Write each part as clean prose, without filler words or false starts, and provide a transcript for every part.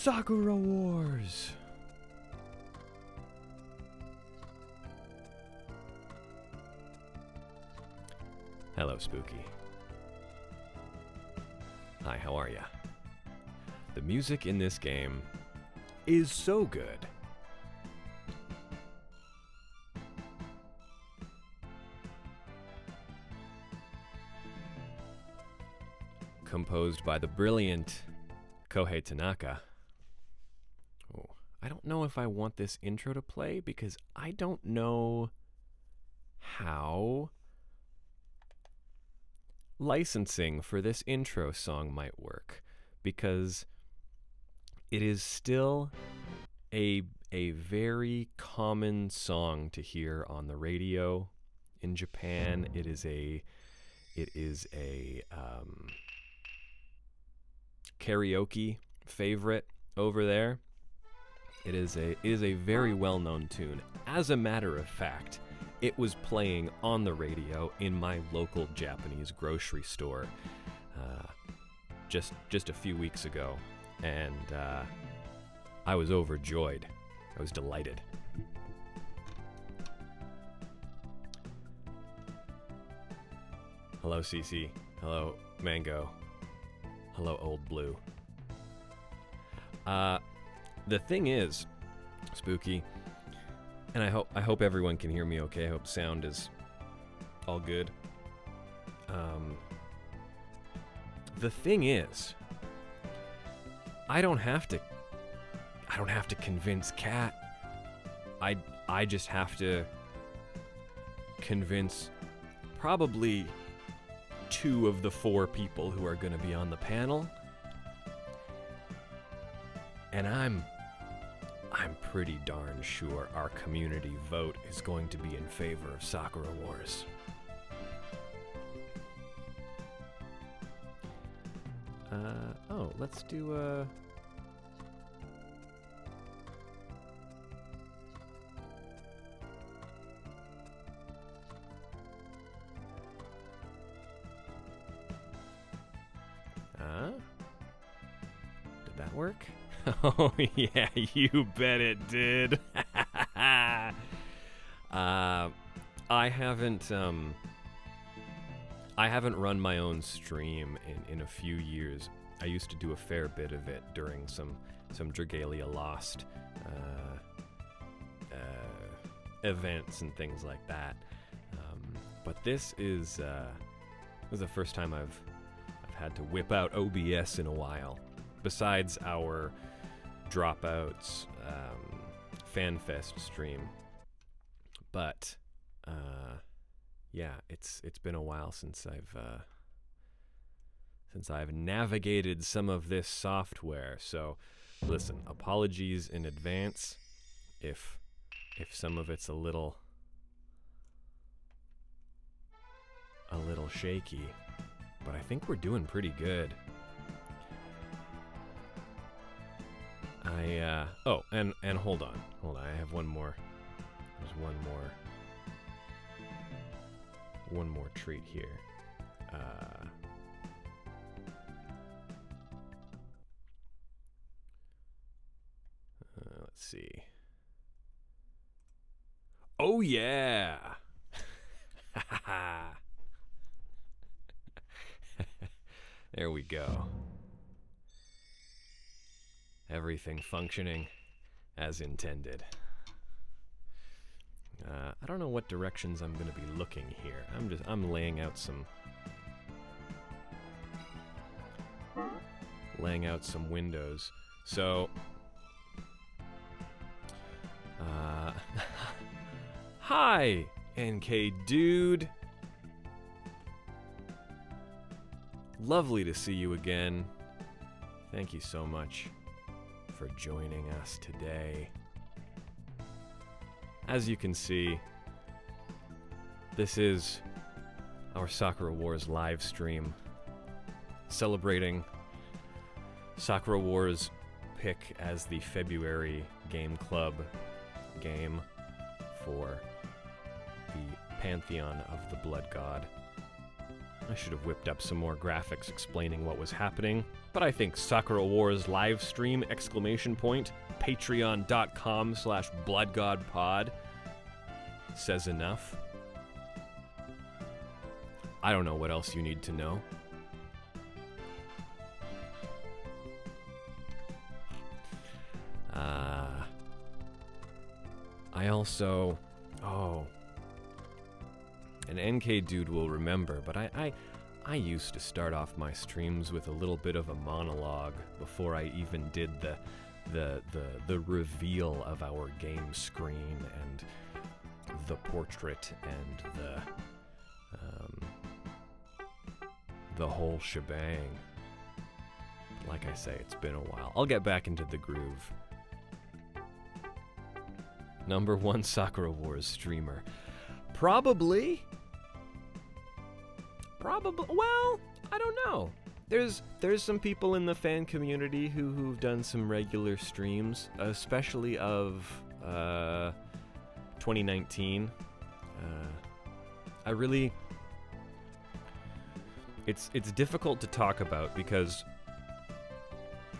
Sakura Wars! Hello, Spooky. Hi, how are ya? The music in this game is so good. Composed by the brilliant Kohei Tanaka. Oh, I don't know if I want this intro to play because I don't know how licensing for this intro song might work, because it is still a very common song to hear on the radio in Japan. It is a karaoke favorite over there. It is a very well-known tune. As a matter of fact, it was playing on the radio in my local Japanese grocery store just a few weeks ago, and I was overjoyed. I was delighted. Hello, Cece. Hello, Mango. Hello, Old Blue. The thing is, Spooky, and I hope everyone can hear me okay. I hope sound is all good. The thing is, I don't have to convince Kat. I just have to convince probably 2 of the 4 people who are going to be on the panel. And I'm pretty darn sure our community vote is going to be in favor of Sakura Wars. Let's do did that work? Oh yeah, you bet it did. I haven't run my own stream in a few years. I used to do a fair bit of it during some Dragalia Lost events and things like that. But this is the first time I've had to whip out OBS in a while. Besides our Dropouts FanFest stream. But yeah, it's been a while since I've navigated some of this software. So listen, apologies in advance if some of it's a little shaky, but I think we're doing pretty good. And hold on, I have one more. There's one more treat here. Let's see. Oh yeah. There we go. Everything functioning as intended. I don't know what directions I'm going to be looking here. I'm laying out some windows. So hi, NK dude. Lovely to see you again. Thank you so much for joining us today. As you can see, this is our Sakura Wars live stream celebrating Sakura Wars pick as the February Game Club game for the Pantheon of the Blood God. I should have whipped up some more graphics explaining what was happening, but I think Sakura Wars live stream, ! Patreon.com/BloodGodPod says enough. I don't know what else you need to know. I also... Oh. An NK dude will remember, but I used to start off my streams with a little bit of a monologue before I even did the reveal of our game screen and the portrait and the whole shebang. Like I say, it's been a while. I'll get back into the groove. Number 1 Sakura Wars streamer. Probably, well, I don't know. There's some people in the fan community who've done some regular streams, especially of 2019. It's difficult to talk about because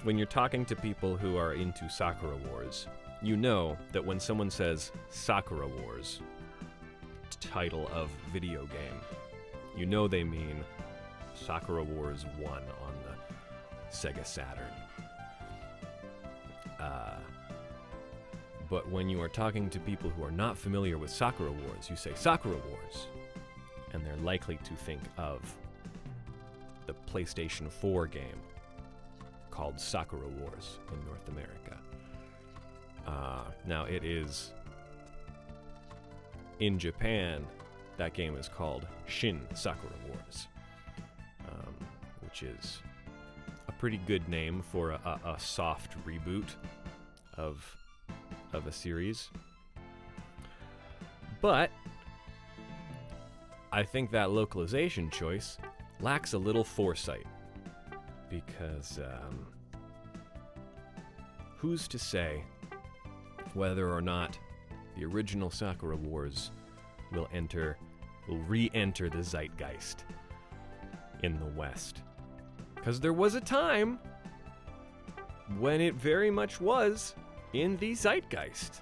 when you're talking to people who are into Sakura Wars, you know that when someone says Sakura Wars, title of video game, you know they mean Sakura Wars 1 on the Sega Saturn. But when you are talking to people who are not familiar with Sakura Wars, you say Sakura Wars, and they're likely to think of the PlayStation 4 game called Sakura Wars in North America. Now it is... In Japan, that game is called Shin Sakura Wars, which is a pretty good name for a soft reboot of a series. But I think that localization choice lacks a little foresight, because who's to say whether or not the original Sakura Wars will re-enter the zeitgeist in the West. Because there was a time when it very much was in the zeitgeist.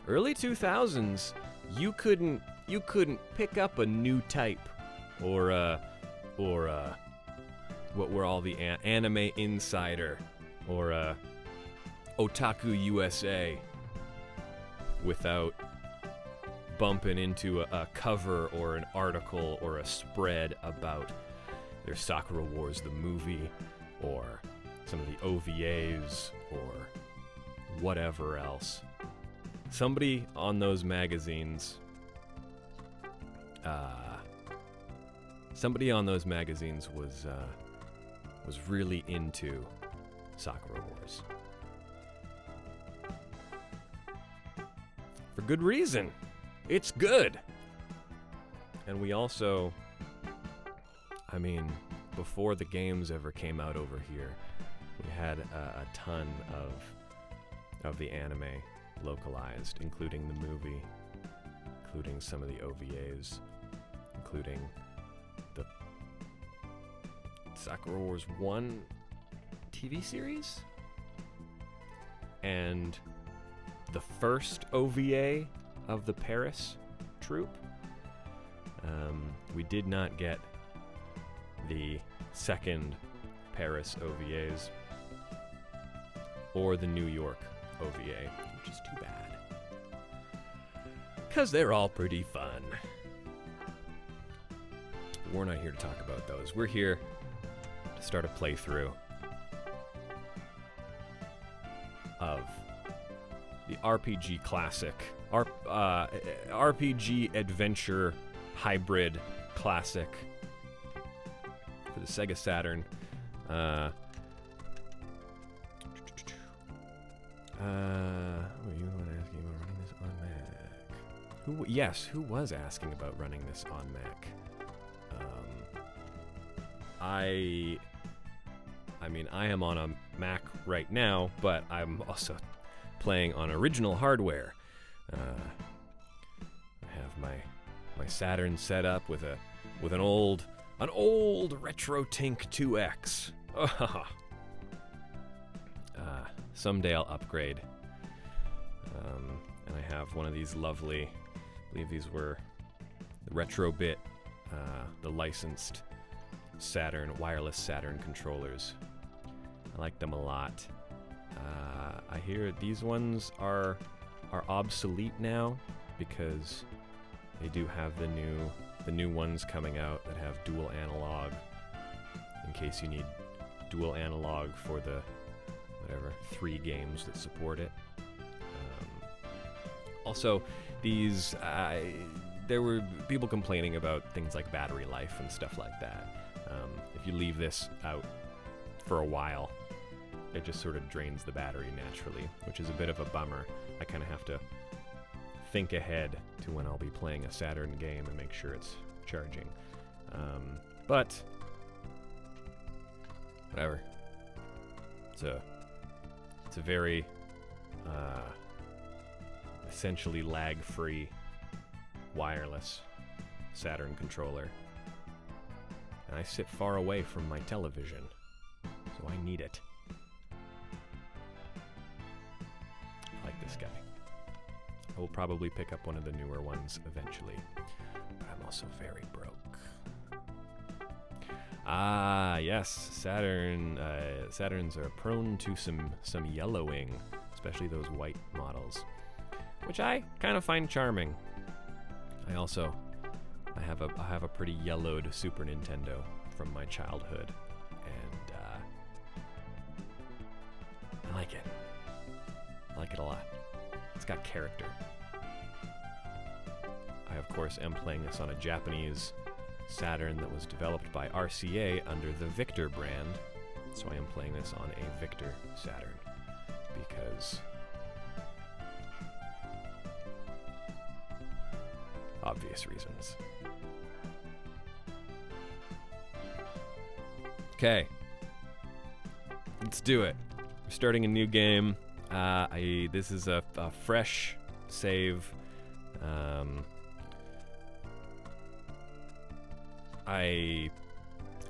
Early 2000s, you couldn't pick up a new type or what were all the Anime Insider or Otaku USA without bumping into a cover or an article or a spread about their Sakura Wars the movie or some of the OVAs or whatever else. Somebody on those magazines was really into Sakura Wars. For good reason. It's good. And we also, before the games ever came out over here, we had a ton of the anime localized, including the movie, including some of the OVAs, including the Sakura Wars 1 TV series, and the first OVA of the Paris troupe. We did not get the second Paris OVAs or the New York OVA, which is too bad, because they're all pretty fun. We're not here to talk about those. We're here to start a playthrough of the RPG classic, RPG adventure hybrid classic for the Sega Saturn. You want to ask about running this on Mac? Who was asking about running this on Mac? I am on a Mac right now, but I'm also playing on original hardware. I have my Saturn set up with an old An old RetroTink 2X. Someday I'll upgrade. And I have one of these lovely, I believe these were the Retrobit, the licensed Saturn, wireless Saturn controllers. I like them a lot. I hear these ones are obsolete now because they do have the new ones coming out that have dual analog, in case you need dual analog for the whatever 3 games that support it. Also, these there were people complaining about things like battery life and stuff like that. If you leave this out for a while, it just sort of drains the battery naturally, which is a bit of a bummer. I kind of have to think ahead to when I'll be playing a Saturn game and make sure it's charging. But whatever. It's a very essentially lag-free wireless Saturn controller. And I sit far away from my television, so I need it. I like this guy. I will probably pick up one of the newer ones eventually, but I'm also very broke. Ah, yes, Saturns are prone to some yellowing, especially those white models, which I kind of find charming. I have a pretty yellowed Super Nintendo from my childhood, and I like it. I like it a lot. It's got character. I, of course, am playing this on a Japanese Saturn that was developed by RCA under the Victor brand, so I am playing this on a Victor Saturn, because obvious reasons. Okay, let's do it. We're starting a new game. This is a fresh save.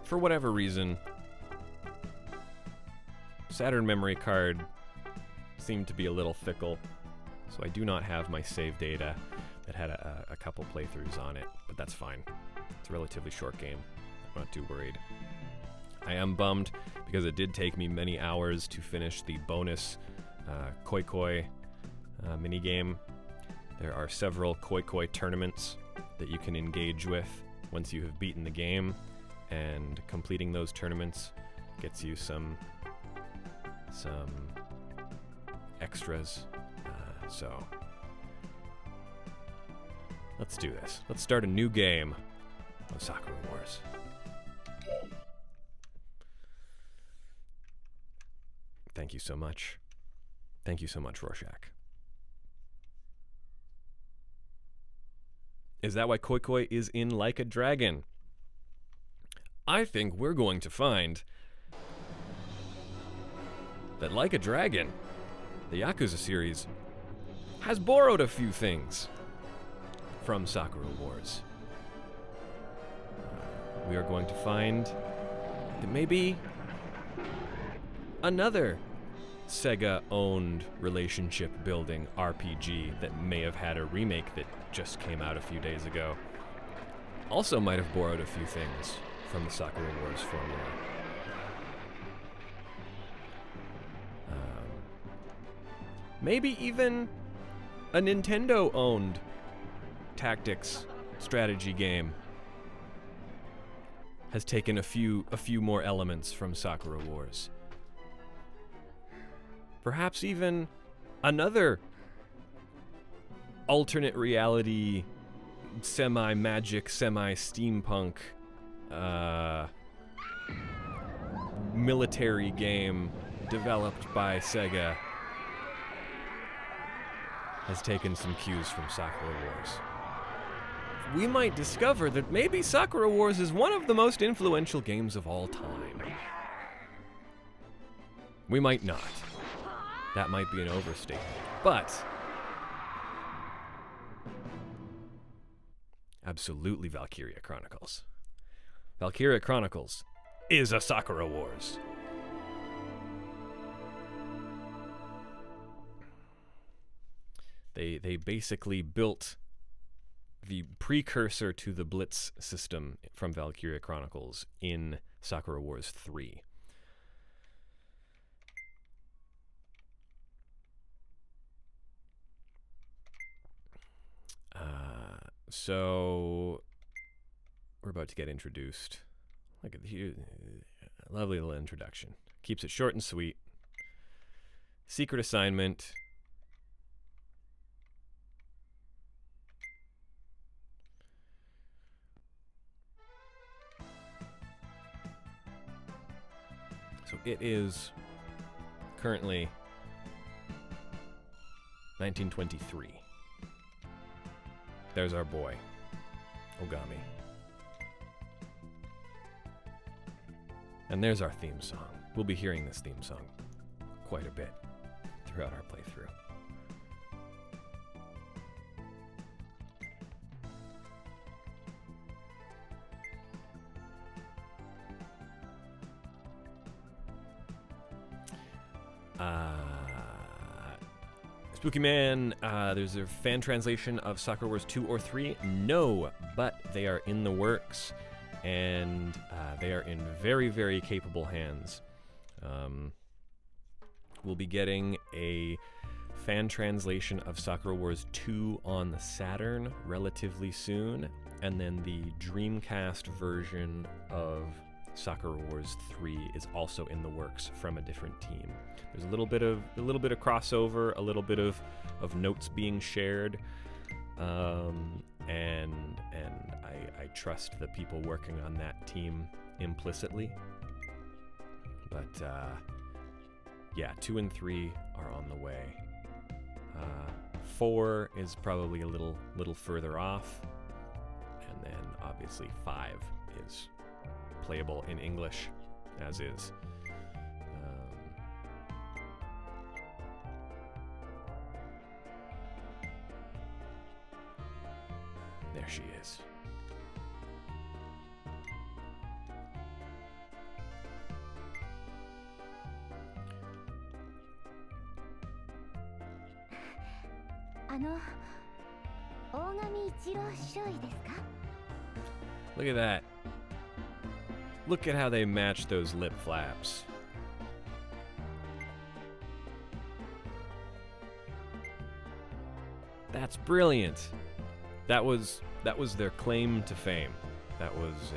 For whatever reason, Saturn memory card seemed to be a little fickle, so I do not have my save data that had a couple playthroughs on it, but that's fine. It's a relatively short game. I'm not too worried. I am bummed because it did take me many hours to finish the bonus Koi Koi minigame. There are several Koi Koi tournaments that you can engage with once you have beaten the game, and completing those tournaments gets you some extras. So let's do this. Let's start a new game of Sakura Wars. Thank you so much. Thank you so much, Rorschach. Is that why Koi Koi is in Like a Dragon? I think we're going to find that Like a Dragon, the Yakuza series, has borrowed a few things from Sakura Wars. We are going to find that maybe another Sega-owned relationship-building RPG that may have had a remake that just came out a few days ago also might have borrowed a few things from the Sakura Wars formula. Maybe even a Nintendo-owned tactics strategy game has taken a few more elements from Sakura Wars. Perhaps even another alternate reality, semi-magic, semi-steampunk military game developed by Sega has taken some cues from Sakura Wars. We might discover that maybe Sakura Wars is one of the most influential games of all time. We might not. That might be an overstatement. But absolutely Valkyria Chronicles. Valkyria Chronicles is a Sakura Wars. They basically built the precursor to the Blitz system from Valkyria Chronicles in Sakura Wars 3. So we're about to get introduced. Look at the lovely little introduction. Keeps it short and sweet. Secret assignment. So it is currently 1923. There's our boy, Ogami. And there's our theme song. We'll be hearing this theme song quite a bit throughout our playthrough. Spooky Man, there's a fan translation of Sakura Wars 2 or 3? No, but they are in the works, and they are in very, very capable hands. We'll be getting a fan translation of Sakura Wars 2 on the Saturn relatively soon, and then the Dreamcast version of Sakura Wars 3 is also in the works from a different team. There's a little bit of crossover, a little bit of notes being shared, and I trust the people working on that team implicitly. But yeah, 2 and 3 are on the way. 4 is probably a little further off, and then obviously 5 is playable in English, as is. There she is. Look at that. Look at how they match those lip flaps. That's brilliant. That was their claim to fame. That was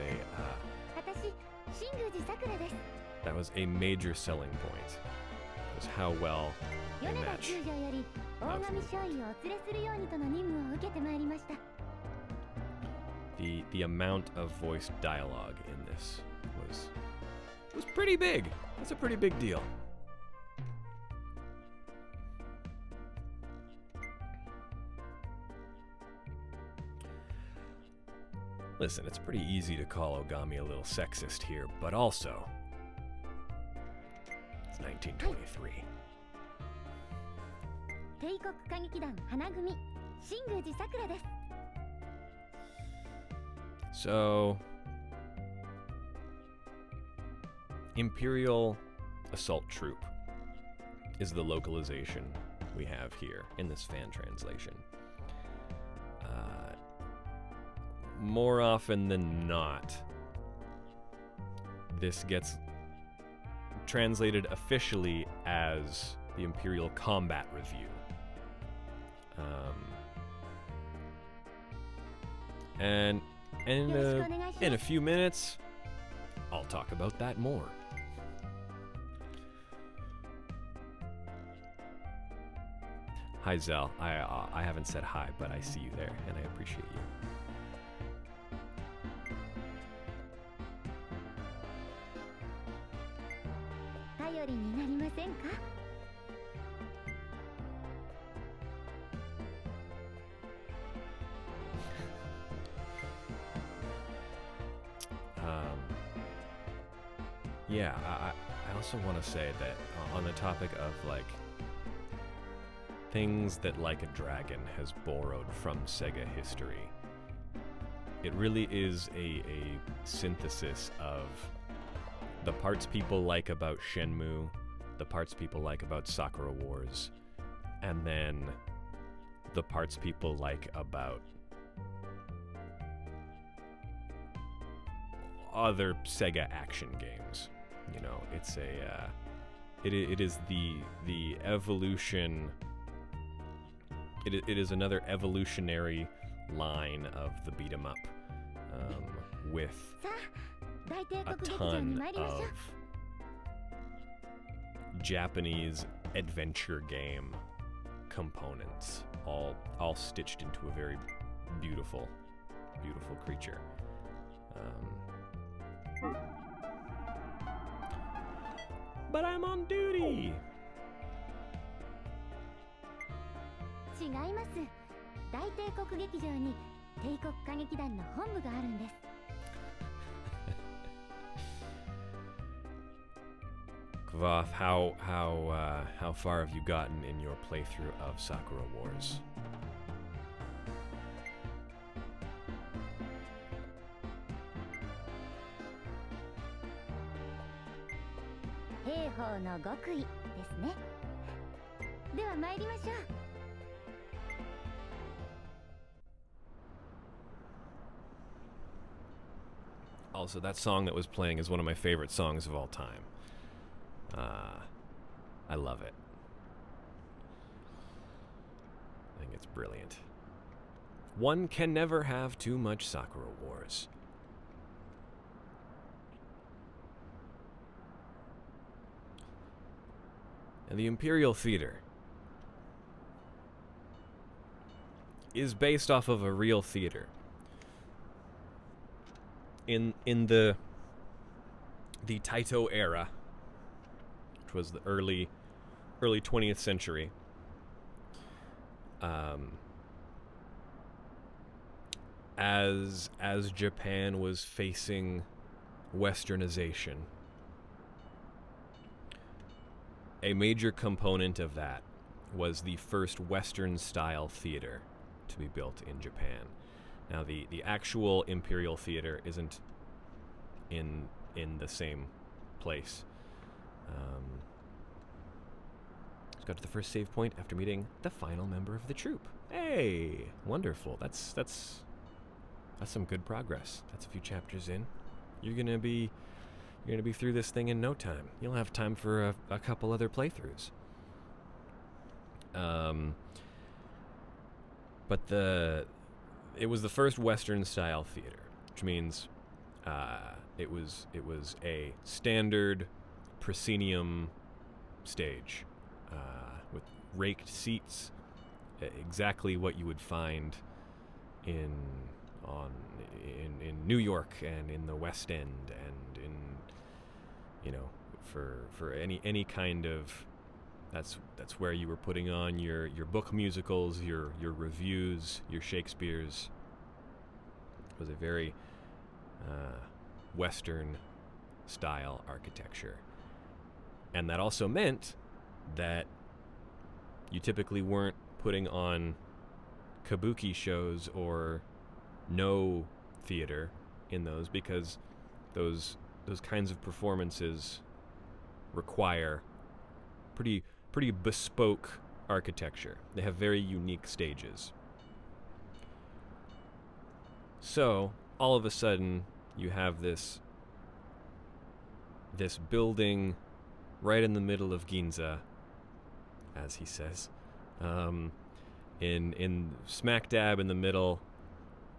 a major selling point. Was how well they match. The amount of voiced dialogue in this was pretty big. That's a pretty big deal. Listen, it's pretty easy to call Ogami a little sexist here, but also, it's 1923. So, Imperial Assault Troop is the localization we have here in this fan translation. More often than not, this gets translated officially as the Imperial Combat Review. And in a few minutes, I'll talk about that more. Hi, Zell. I haven't said hi, but I see you there, and I appreciate you. Yeah, I also want to say that on the topic of like things that Like a Dragon has borrowed from Sega history, It really is a synthesis of the parts people like about Shenmue, the parts people like about Sakura Wars, and then the parts people like about other Sega action games. You know, it's it is the evolution. It is another evolutionary line of the beat 'em up, with a ton of Japanese adventure game components, all stitched into a very beautiful creature. But I'm on duty! 違います。大帝国劇場に帝国歌劇団の本部があるんです。Kvath, how far have you gotten in your playthrough of Sakura Wars? 兵法の極意ですね。では参りましょう。Also, that song that was playing is one of my favorite songs of all time. I love it. I think it's brilliant. One can never have too much Sakura Wars. And the Imperial Theater is based off of a real theater. In the Taito era, which was the early 20th century, as Japan was facing westernization, a major component of that was the first Western-style theater to be built in Japan. Now, the actual Imperial Theater isn't in the same place. Just got to the first save point after meeting the final member of the troupe. Hey, wonderful. That's some good progress. That's a few chapters in. You're gonna be through this thing in no time. You'll have time for a couple other playthroughs. But it was the first Western-style theater, which means it was a standard proscenium stage with raked seats, exactly what you would find in New York and in the West End and in, you know, for any kind of. That's where you were putting on your book musicals, your reviews, your Shakespeare's. It was a very Western style architecture. And that also meant that you typically weren't putting on kabuki shows or no theater in those, because those kinds of performances require pretty bespoke architecture. They have very unique stages. So, all of a sudden, you have this building right in the middle of Ginza, as he says, in smack dab in the middle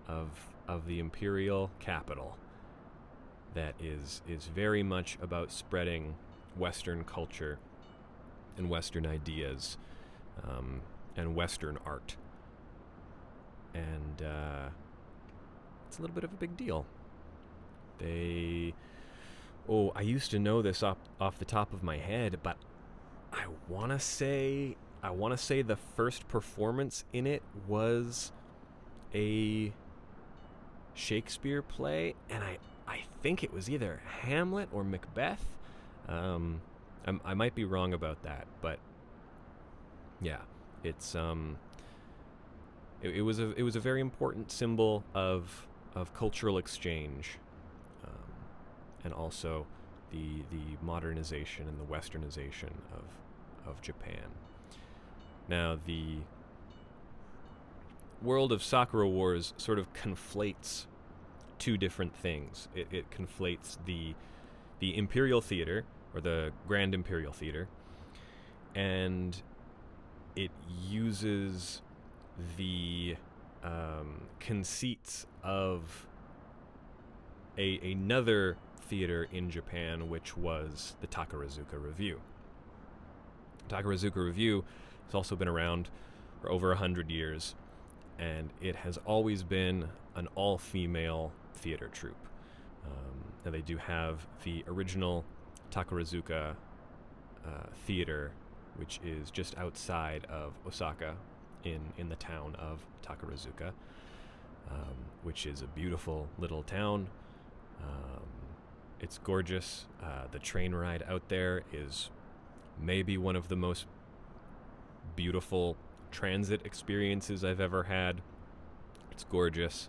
of the imperial capital, that is very much about spreading Western culture and Western ideas, and Western art. And it's a little bit of a big deal. I used to know this off the top of my head, but I want to say the first performance in it was a Shakespeare play, and I think it was either Hamlet or Macbeth. I might be wrong about that, but yeah, it was a very important symbol of of cultural exchange, and also the modernization and the westernization of Japan. Now, the world of Sakura Wars sort of conflates two different things. It conflates the Imperial Theater, or the Grand Imperial Theater, and it uses the conceits of another theater in Japan, which was the Takarazuka Review. Takarazuka Review has also been around for over 100 years, and it has always been an all-female theater troupe. Now they do have the original Takarazuka theater, which is just outside of Osaka, in the town of Takarazuka, which is a beautiful little town. It's gorgeous. The train ride out there is maybe one of the most beautiful transit experiences I've ever had. It's gorgeous.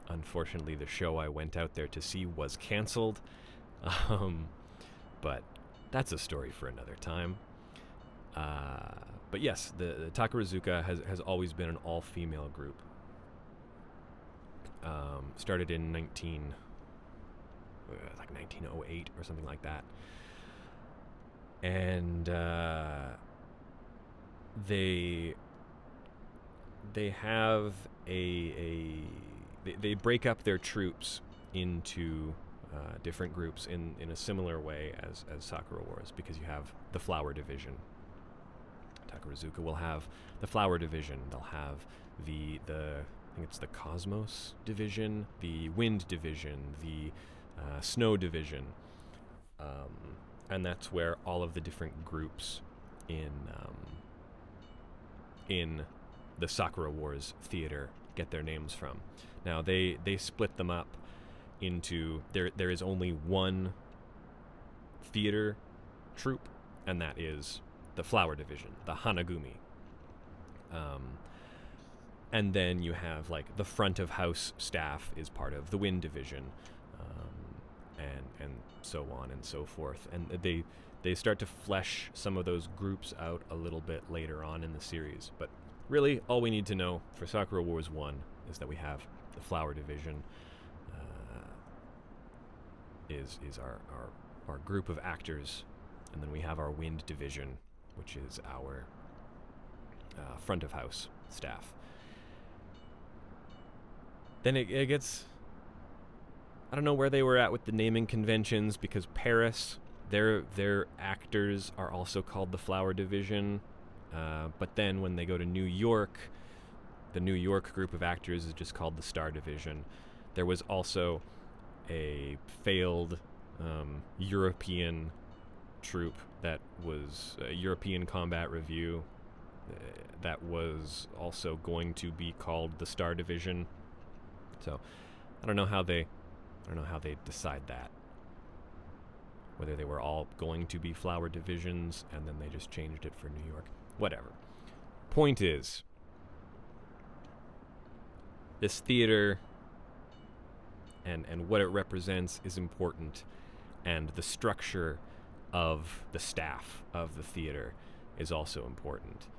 Unfortunately, the show I went out there to see was canceled, but that's a story for another time. But yes, the Takarazuka has always been an all-female group. Started in 1908 or something like that. And they have they break up their troops into different groups in a similar way as Sakura Wars, because you have the Flower Division. Takarazuka will have the Flower Division. They'll have the I think it's the Cosmos Division, the Wind Division, the Snow Division, and that's where all of the different groups in the Sakura Wars theater get their names from. Now they split them up into there is only one theater troupe, and that is the Flower Division, the Hanagumi. And then you have like the front of house staff is part of the Wind Division, and so on and so forth. And they start to flesh some of those groups out a little bit later on in the series. But really, all we need to know for Sakura Wars 1 is that we have the Flower Division is our group of actors, and then we have our Wind Division, which is our front of house staff. Then it gets, I don't know where they were at with the naming conventions, because Paris, their actors are also called the Flower Division, but then when they go to New York, the New York group of actors is just called the Star Division. There was also a failed European troupe that was a European Combat Review that was also going to be called the Star Division. So I don't know how they decide that. Whether they were all going to be Flower Divisions and then they just changed it for New York. Whatever. Point is, this theater and what it represents is important, and the structure of the staff of the theater is also important.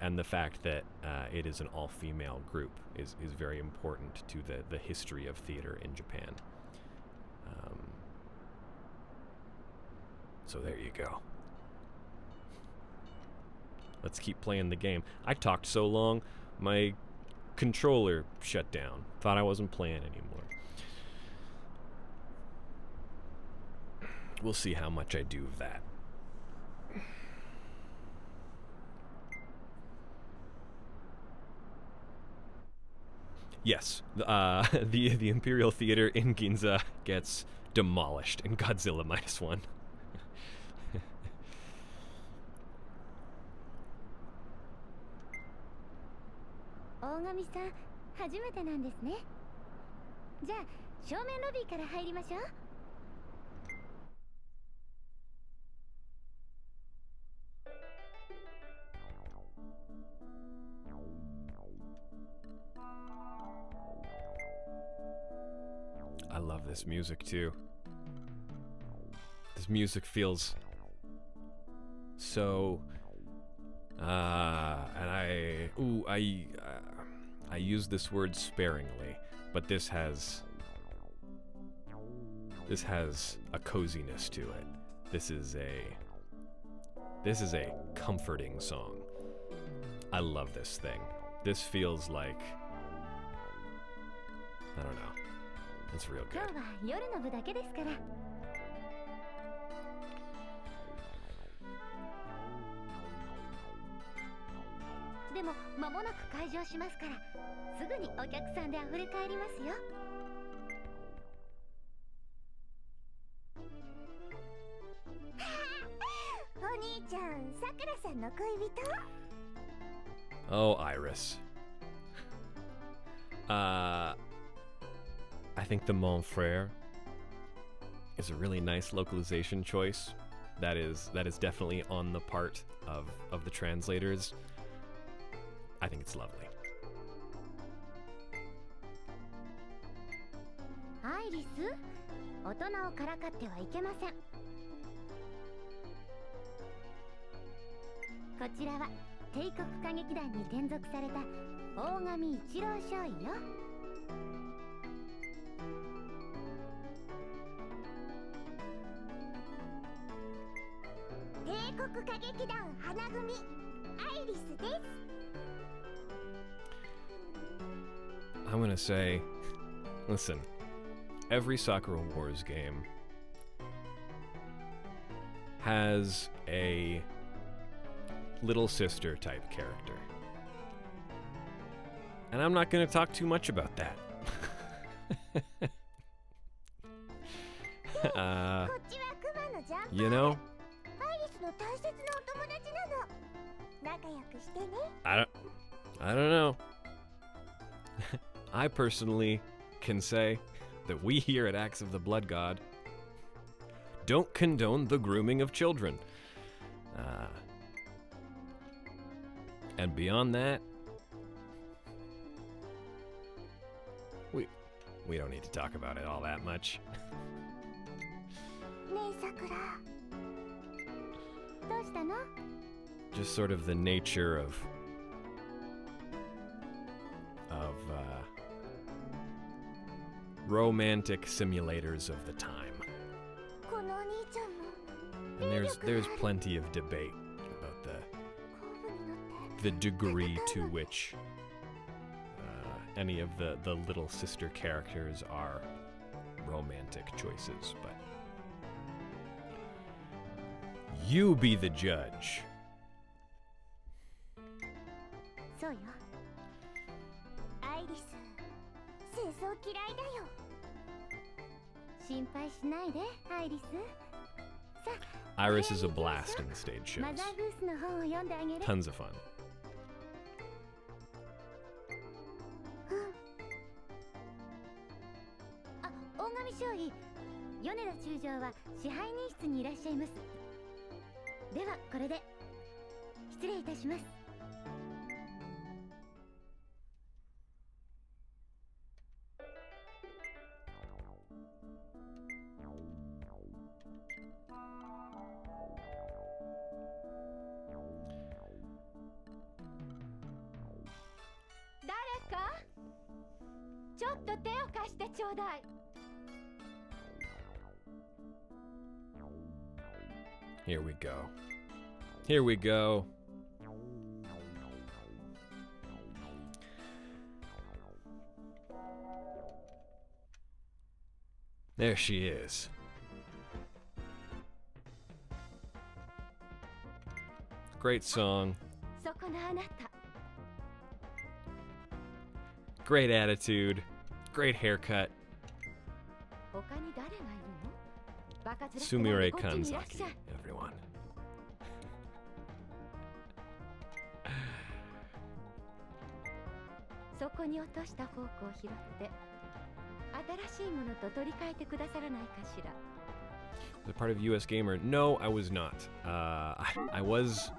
And the fact that it is an all-female group is very important to the history of theater in Japan. So there you go. Let's keep playing the game. I talked so long, my controller shut down. Thought I wasn't playing anymore. We'll see how much I do of that. Yes, the Imperial Theater in Ginza gets demolished in Godzilla -1. 大神さん、初めてなんですね。じゃあ正面ロビーから入りましょう。I love this music too. This music feels so and I use this word sparingly, but this has a coziness to it. This is a comforting song. I love this thing. This feels like, I don't know. It's real good. 今日は夜の部だけですから。でも間もなく開場しますから、すぐにお客さんで溢れ返りますよ。お兄ちゃん、さくらさんの恋人？ Oh, Iris. I think the Mon Frere is a really nice localization choice. That is definitely on the part of the translators. I think it's lovely. アイリス、大人をからかってはいけません。こちらは帝国歌劇団に転属された大神一郎少尉よ。帝国歌劇団花組アイリスです。I'm gonna say, listen, every Sakura Wars game has a little sister type character. And I'm not going to talk too much about that. You know? I don't know. I personally can say that we here at Axe of the Blood God don't condone the grooming of children. And beyond that, we don't need to talk about it all that much. Just sort of the nature of romantic simulators of the time. And there's plenty of debate about the degree to which any of the little sister characters are romantic choices, but you be the judge. そうよ。アイリス、戦争嫌いだよ。心配しないで、アイリス。さあ、 Iris is a blast in the stage shows. マザーグースの本を読んであげる。 Tons of fun. あ、大神少尉、米田中将は支配人室にいらっしゃいます。ではこれで失礼いたします。誰か、ちょっと手を貸してちょうだい。Here we go. Here we go. There she is. Great song. そこのあなた。 Great attitude. Great haircut. 他に誰がいるの？バカ面して Sumire こっちにいらっしゃ Kanzaki, い。 everyone. そこに落としたフォークを拾って新しいものと取り替えてくださらないかしら。 Was it part of US Gamer? No, I was not. I was.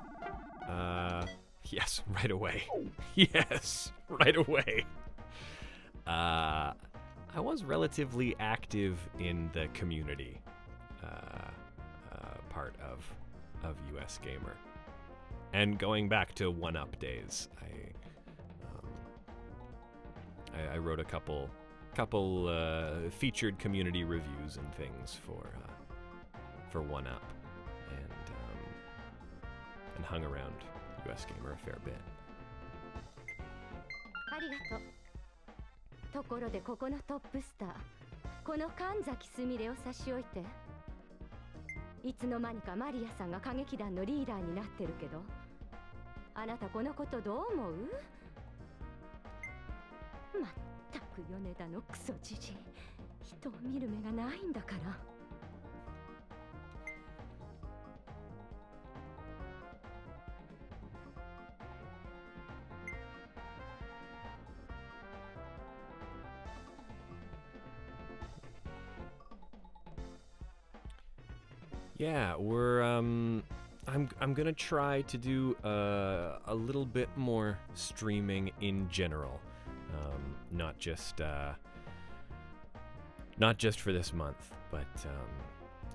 Yes, right away. Yes, right away. I was relatively active in the community part of US Gamer. And going back to 1UP days, I wrote a couple featured community reviews and things for 1UP, and hung around US Gamer a fair bit. ありがとう。ところでここのトップスター、この神崎すみれを差し置いて、いつの間にかマリアさんが歌劇団のリーダーになってるけど、あなたこのことどう思う？まったく米田のクソじじい、人を見る目がないんだから。Yeah, we're I'm gonna try to do a little bit more streaming in general, not just for this month, but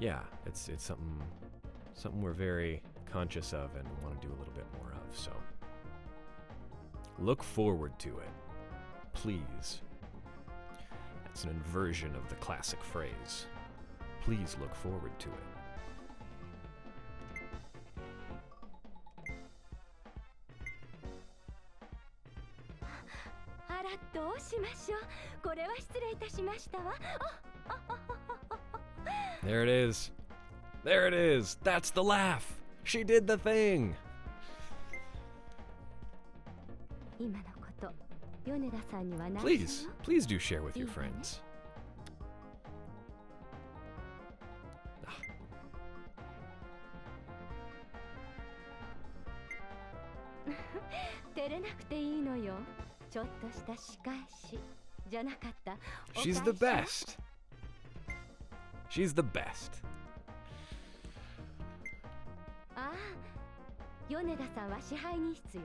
yeah, it's something we're very conscious of and want to do a little bit more of. So look forward to it, please. It's an inversion of the classic phrase. Please look forward to it. どうしましょう。これは失礼いたしましたわ。There it is. There it is. That's the laugh. She did the thing. 今のこと、米田さんには内緒よ。Please do share with your friends. 照れなくていいのよ。ちょっとした仕返しじゃなかった。She's the best. She's the best. ああ、米田さんは支配人室よ。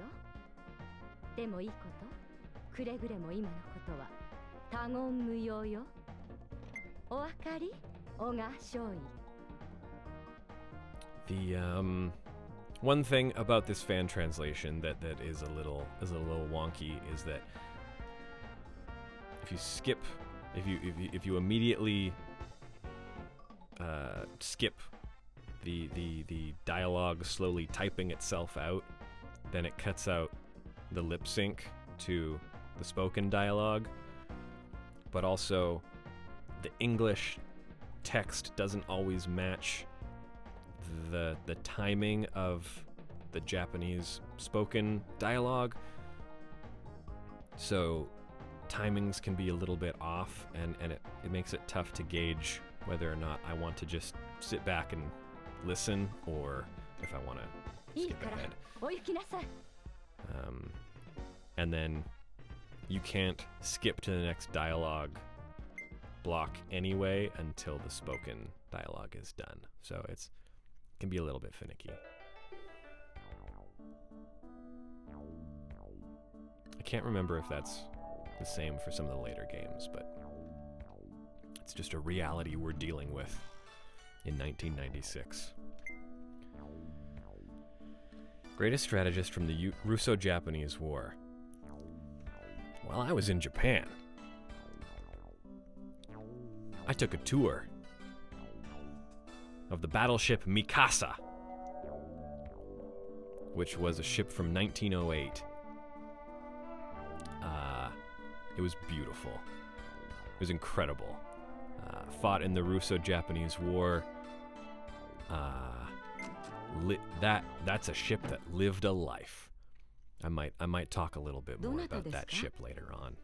でもいいこと、くれぐれも今のことは他言無用よ。お分かり、小川少尉。 The one thing about this fan translation that is a little wonky is that if you immediately skip the dialogue slowly typing itself out, then it cuts out the lip sync to the spoken dialogue, but also the English text doesn't always match the timing of the Japanese spoken dialogue, so timings can be a little bit off, and it makes it tough to gauge whether or not I want to just sit back and listen or if I want to skip ahead. And then you can't skip to the next dialogue block anyway until the spoken dialogue is done, so it can be a little bit finicky. I can't remember if that's the same for some of the later games, but it's just a reality we're dealing with in 1996. Greatest strategist from the Russo-Japanese War. While I was in Japan, I took a tour of the battleship Mikasa, which was a ship from 1908. It was beautiful. It was incredible. Fought in the Russo-Japanese War. That's a ship that lived a life. I might talk a little bit more about that ship later on.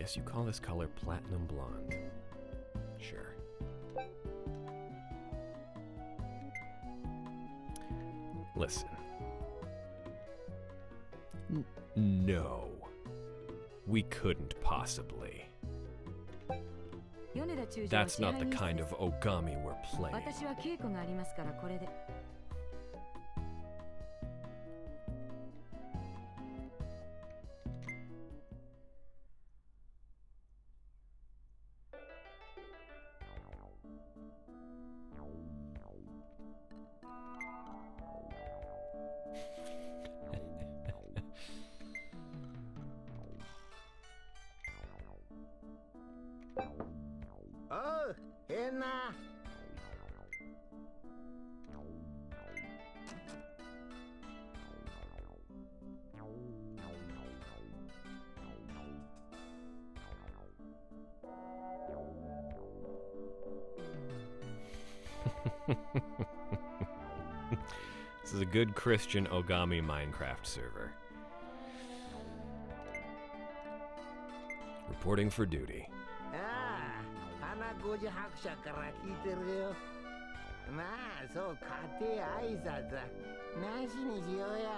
guess you call this color platinum blonde. Sure. Listen. No. We couldn't possibly. That's not the kind of ogami we're playing. Oh, Henna. This is a good Christian Ogami Minecraft server. Reporting for duty. Ah, Hanagoji Hakushaから聞いてるよ。まあ、そう家庭挨拶はなしにしようや。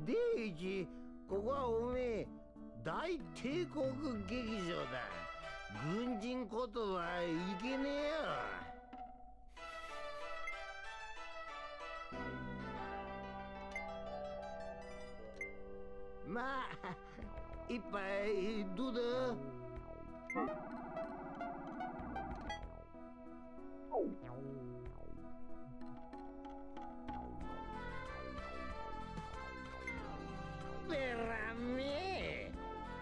第一、ここはおめえ大帝国劇場だ。軍人ことはいけねえよ。まあ、一杯どうだ？ベラメ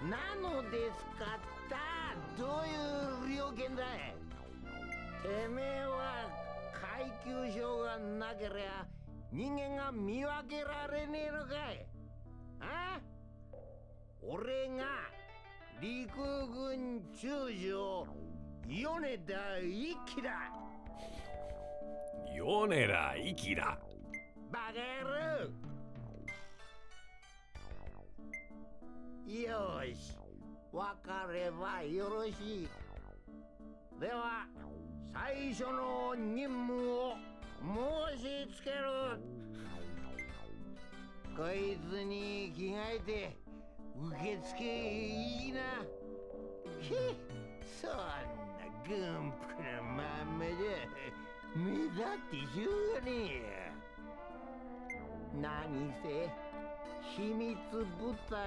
なのですかったどういう了見だいてめえは階級章がなけりゃ人間が見分けられねえのかいあ俺が陸軍中将米田一輝だ米田一輝だバカ野郎よしわかればよろしいでは最初の任務を申し付けるこいつに着替えて受付いいなへそんな軍服なまんまじゃ目立ってしょうがねえ何せ秘密部隊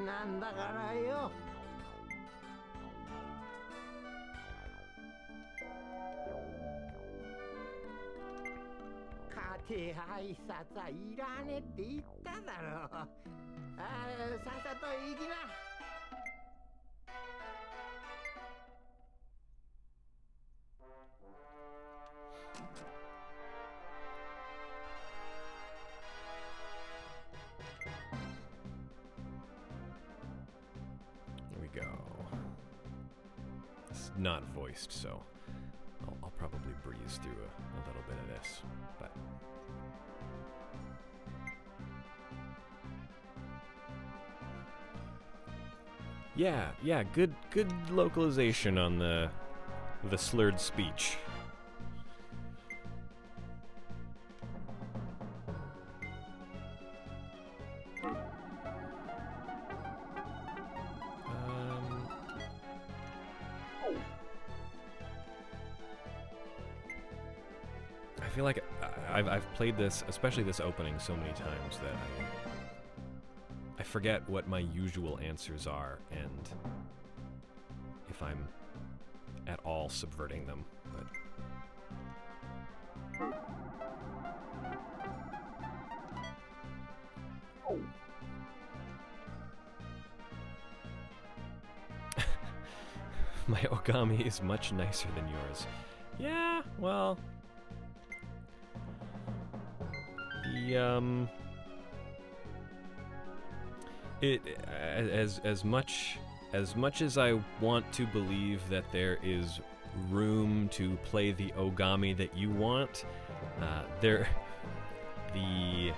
なんだからよ家庭挨拶はいらねえって言っただろさっさと行きなHere we go. It's not voiced, so I'll probably breeze through a little bit of this, but yeah, good localization on the slurred speech. I feel like I've played this, especially this opening, so many times that I forget what my usual answers are and if I'm at all subverting them. But my Ogami is much nicer than yours. Yeah, well, as much as I want to believe that there is room to play the Ogami that you want, the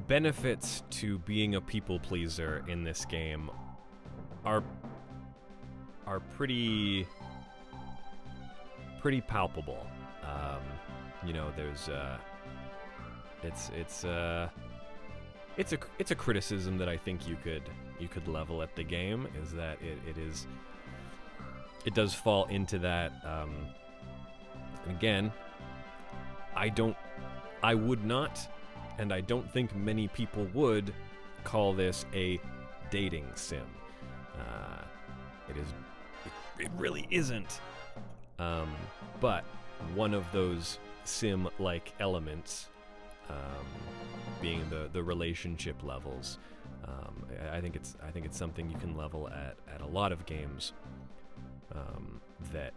benefits to being a people pleaser in this game are pretty palpable. You know, there's it's a criticism that I think you could level at the game, is that it does fall into that. And again, I would not, and I don't think many people would call this a dating sim. It really isn't. But one of those sim-like elements, being the relationship levels, I think it's something you can level at a lot of games that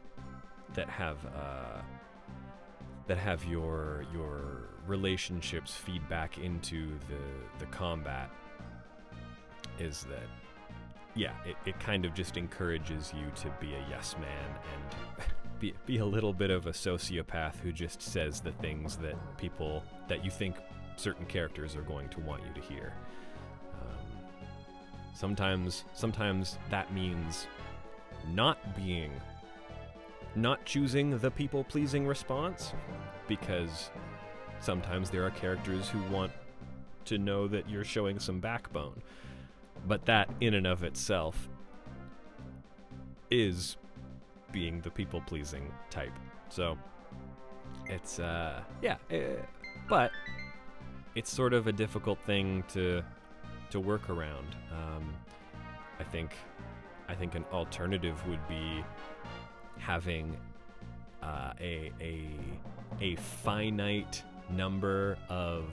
have your relationships feed back into the combat. Is that, yeah, it kind of just encourages you to be a yes man and be a little bit of a sociopath who just says the things that you think certain characters are going to want you to hear. Sometimes that means not choosing the people-pleasing response, because sometimes there are characters who want to know that you're showing some backbone. But that, in and of itself, is being the people-pleasing type. So, it's, but it's sort of a difficult thing to work around. I think an alternative would be having a finite number of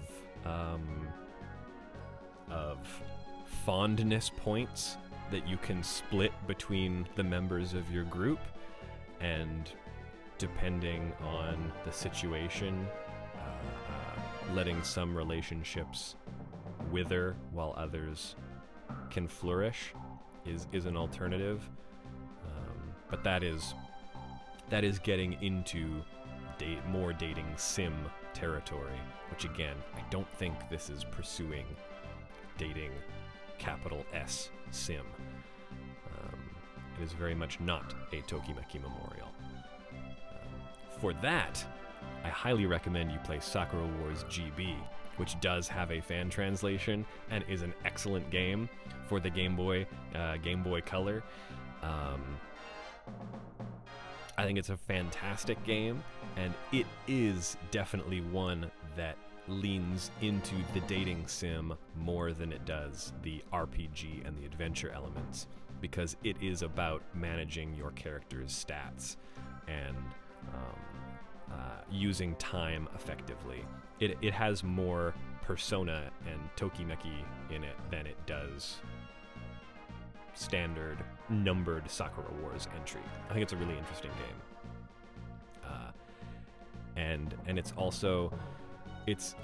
fondness points that you can split between the members of your group, and depending on the situation, letting some relationships wither while others can flourish is an alternative. But that is getting into more dating sim territory, which again, I don't think this is pursuing dating capital S sim. It is very much not a Tokimeki Memorial. For that, I highly recommend you play Sakura Wars GB, which does have a fan translation and is an excellent game for the Game Boy Color. I think it's a fantastic game, and it is definitely one that leans into the dating sim more than it does the RPG and the adventure elements, because it is about managing your character's stats and using time effectively. It has more Persona and Tokimeki in it than it does standard numbered Sakura Wars entry. I think it's a really interesting game. And it's also it's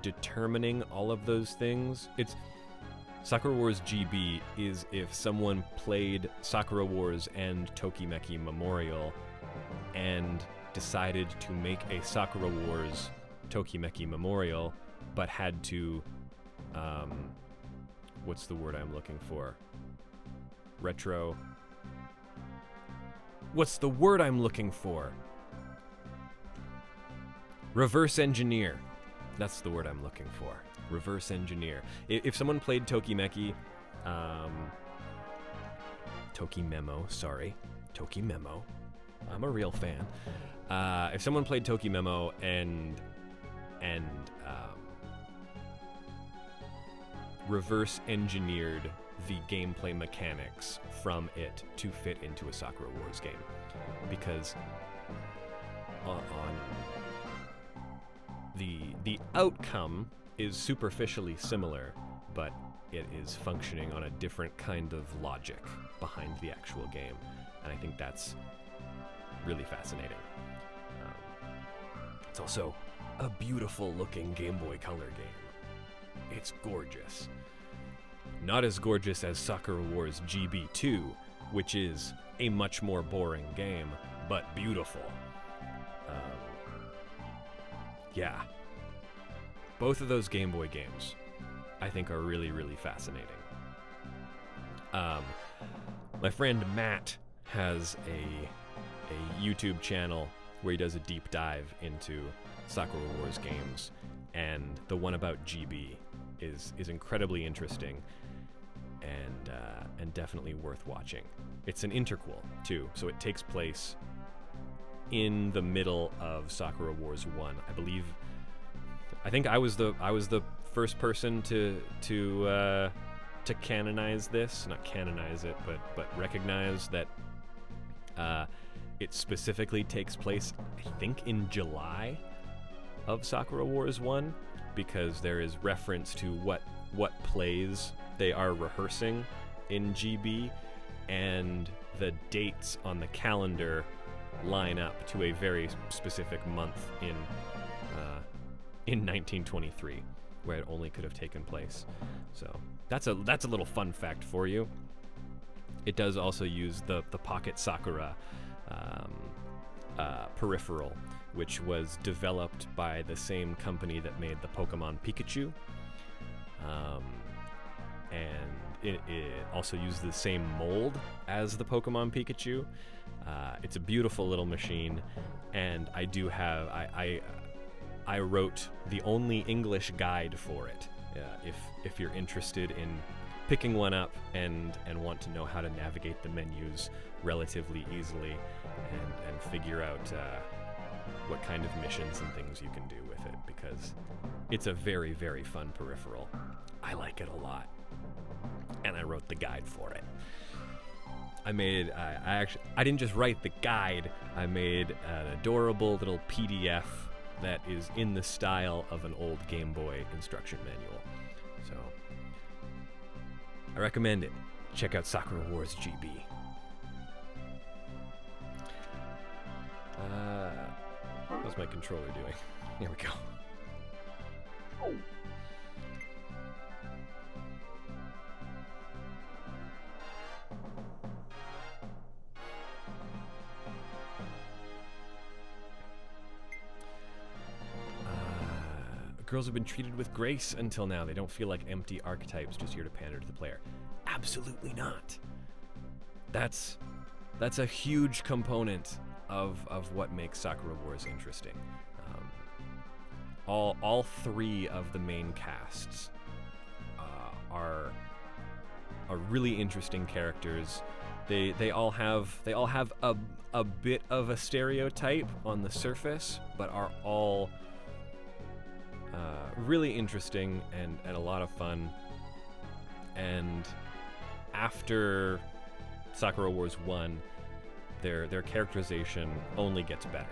determining all of those things. It's Sakura Wars GB is if someone played Sakura Wars and Tokimeki Memorial and decided to make a Sakura Wars Tokimeki Memorial, but had to what's the word I'm looking for? What's the word I'm looking for? Reverse engineer. That's the word I'm looking for. Reverse engineer. If someone played Tokimeki, Tokimemo. I'm a real fan. If someone played Tokimemo and reverse engineered the gameplay mechanics from it to fit into a Sakura Wars game, because on the outcome is superficially similar, but it is functioning on a different kind of logic behind the actual game, and I think that's really fascinating. It's also a beautiful looking Game Boy Color game. It's gorgeous. Not as gorgeous as Sakura Wars GB2, which is a much more boring game, but beautiful. Yeah. Both of those Game Boy games, I think, are really, really fascinating. My friend Matt has a YouTube channel where he does a deep dive into Sakura Wars games, and the one about GB is incredibly interesting and definitely worth watching. It's an interquel too, so it takes place in the middle of Sakura Wars 1. I think I was the first person to canonize this, not canonize it, but recognize that it specifically takes place, I think, in July of Sakura Wars 1, because there is reference to what plays they are rehearsing in GB, and the dates on the calendar line up to a very specific month in 1923, where it only could have taken place. So that's a little fun fact for you. It does also use the Pocket Sakura peripheral, which was developed by the same company that made the Pokemon Pikachu, and it also used the same mold as the Pokemon Pikachu. It's a beautiful little machine, and I do have I wrote the only English guide for it. If you're interested in picking one up and want to know how to navigate the menus relatively easily and figure out what kind of missions and things you can do with it, because it's a very, very fun peripheral. I like it a lot, and I wrote the guide for it. I didn't just write the guide, I made an adorable little PDF that is in the style of an old Game Boy instruction manual. So I recommend it. Check out Sakura Wars GB. How's my controller doing? Here we go. Girls have been treated with grace until now. They don't feel like empty archetypes just here to pander to the player. Absolutely not. That's a huge component of what makes Sakura Wars interesting. All three of the main casts are really interesting characters. They all have a bit of a stereotype on the surface, but are all really interesting and a lot of fun. And after Sakura Wars 1, their characterization only gets better.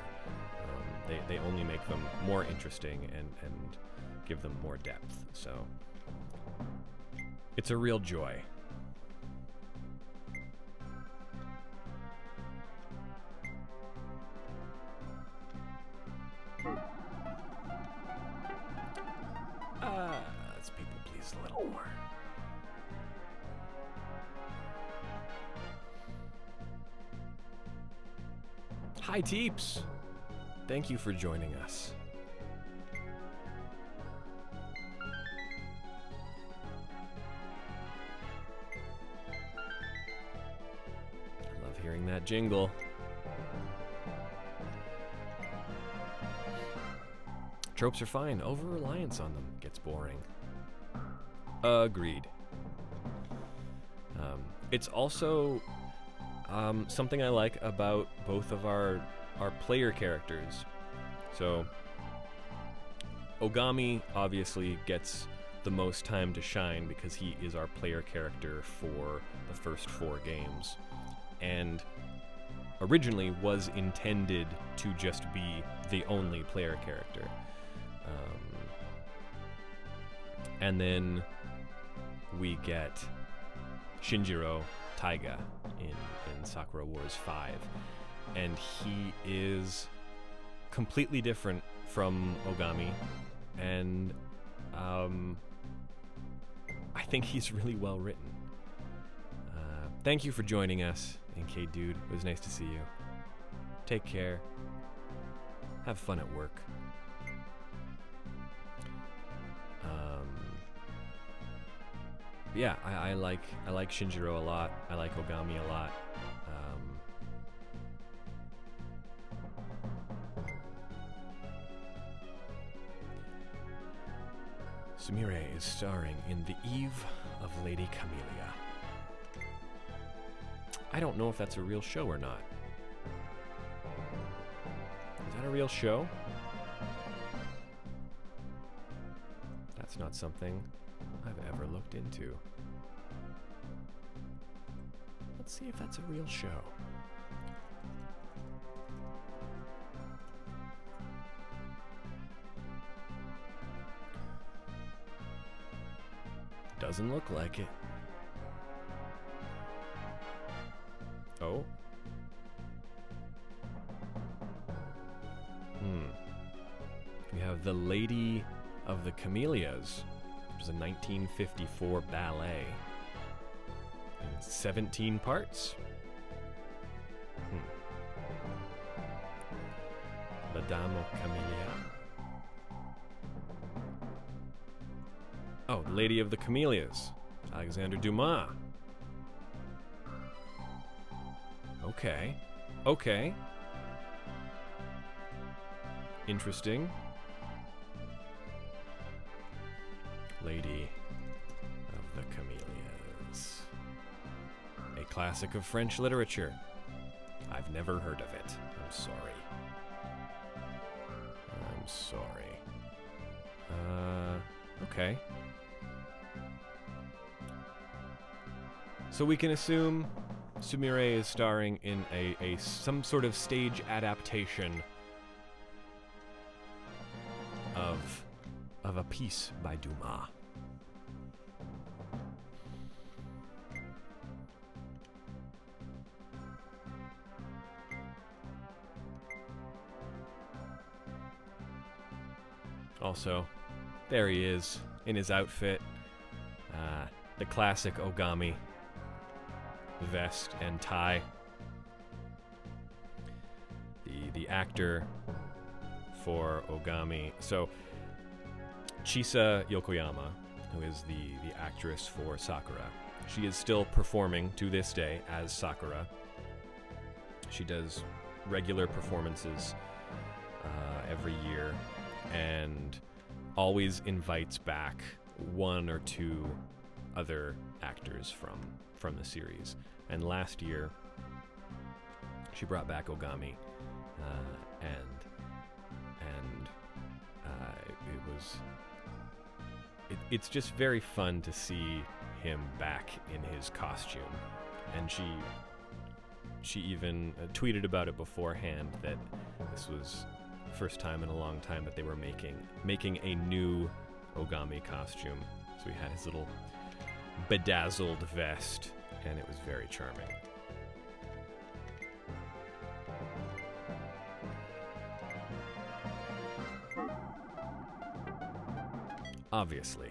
They only make them more interesting and give them more depth. So it's a real joy. Let's people please a little more. Hi, Teeps. Thank you for joining us. I love hearing that jingle. Tropes are fine. Over-reliance on them gets boring. Agreed. It's also something I like about both of our player characters. So Ogami obviously gets the most time to shine because he is our player character for the first 4 games, and originally was intended to just be the only player character. And then we get Shinjiro Taiga in Sakura Wars 5, and he is completely different from Ogami, and I think he's really well written. Thank you for joining us, NK Dude. It was nice to see you. Take care. Have fun at work. Yeah, I like Shinjiro a lot. I like Ogami a lot. Sumire is starring in The Eve of Lady Camellia. I don't know if that's a real show or not. Is that a real show? That's not something I've ever looked into. Let's see if that's a real show. Doesn't look like it. Oh. We have The Lady of the Camellias, which is a 1954 ballet. In 17 parts. La Dame aux Camélias. Oh, The Lady of the Camellias. Alexander Dumas. Okay. Okay. Interesting. Lady of the Camellias. A classic of French literature. I've never heard of it. I'm sorry. I'm sorry. Okay. So we can assume Sumire is starring in some sort of stage adaptation of a piece by Dumas. Also, there he is in his outfit, the classic Ogami vest and tie. The actor for Ogami. So Chisa Yokoyama, who is the actress for Sakura, she is still performing to this day as Sakura. She does regular performances every year and always invites back one or two other actors from the series. And last year, she brought back Ogami, it's just very fun to see him back in his costume. And she even tweeted about it beforehand that this was the first time in a long time that they were making a new Ogami costume. So he had his little bedazzled vest, and it was very charming. Obviously,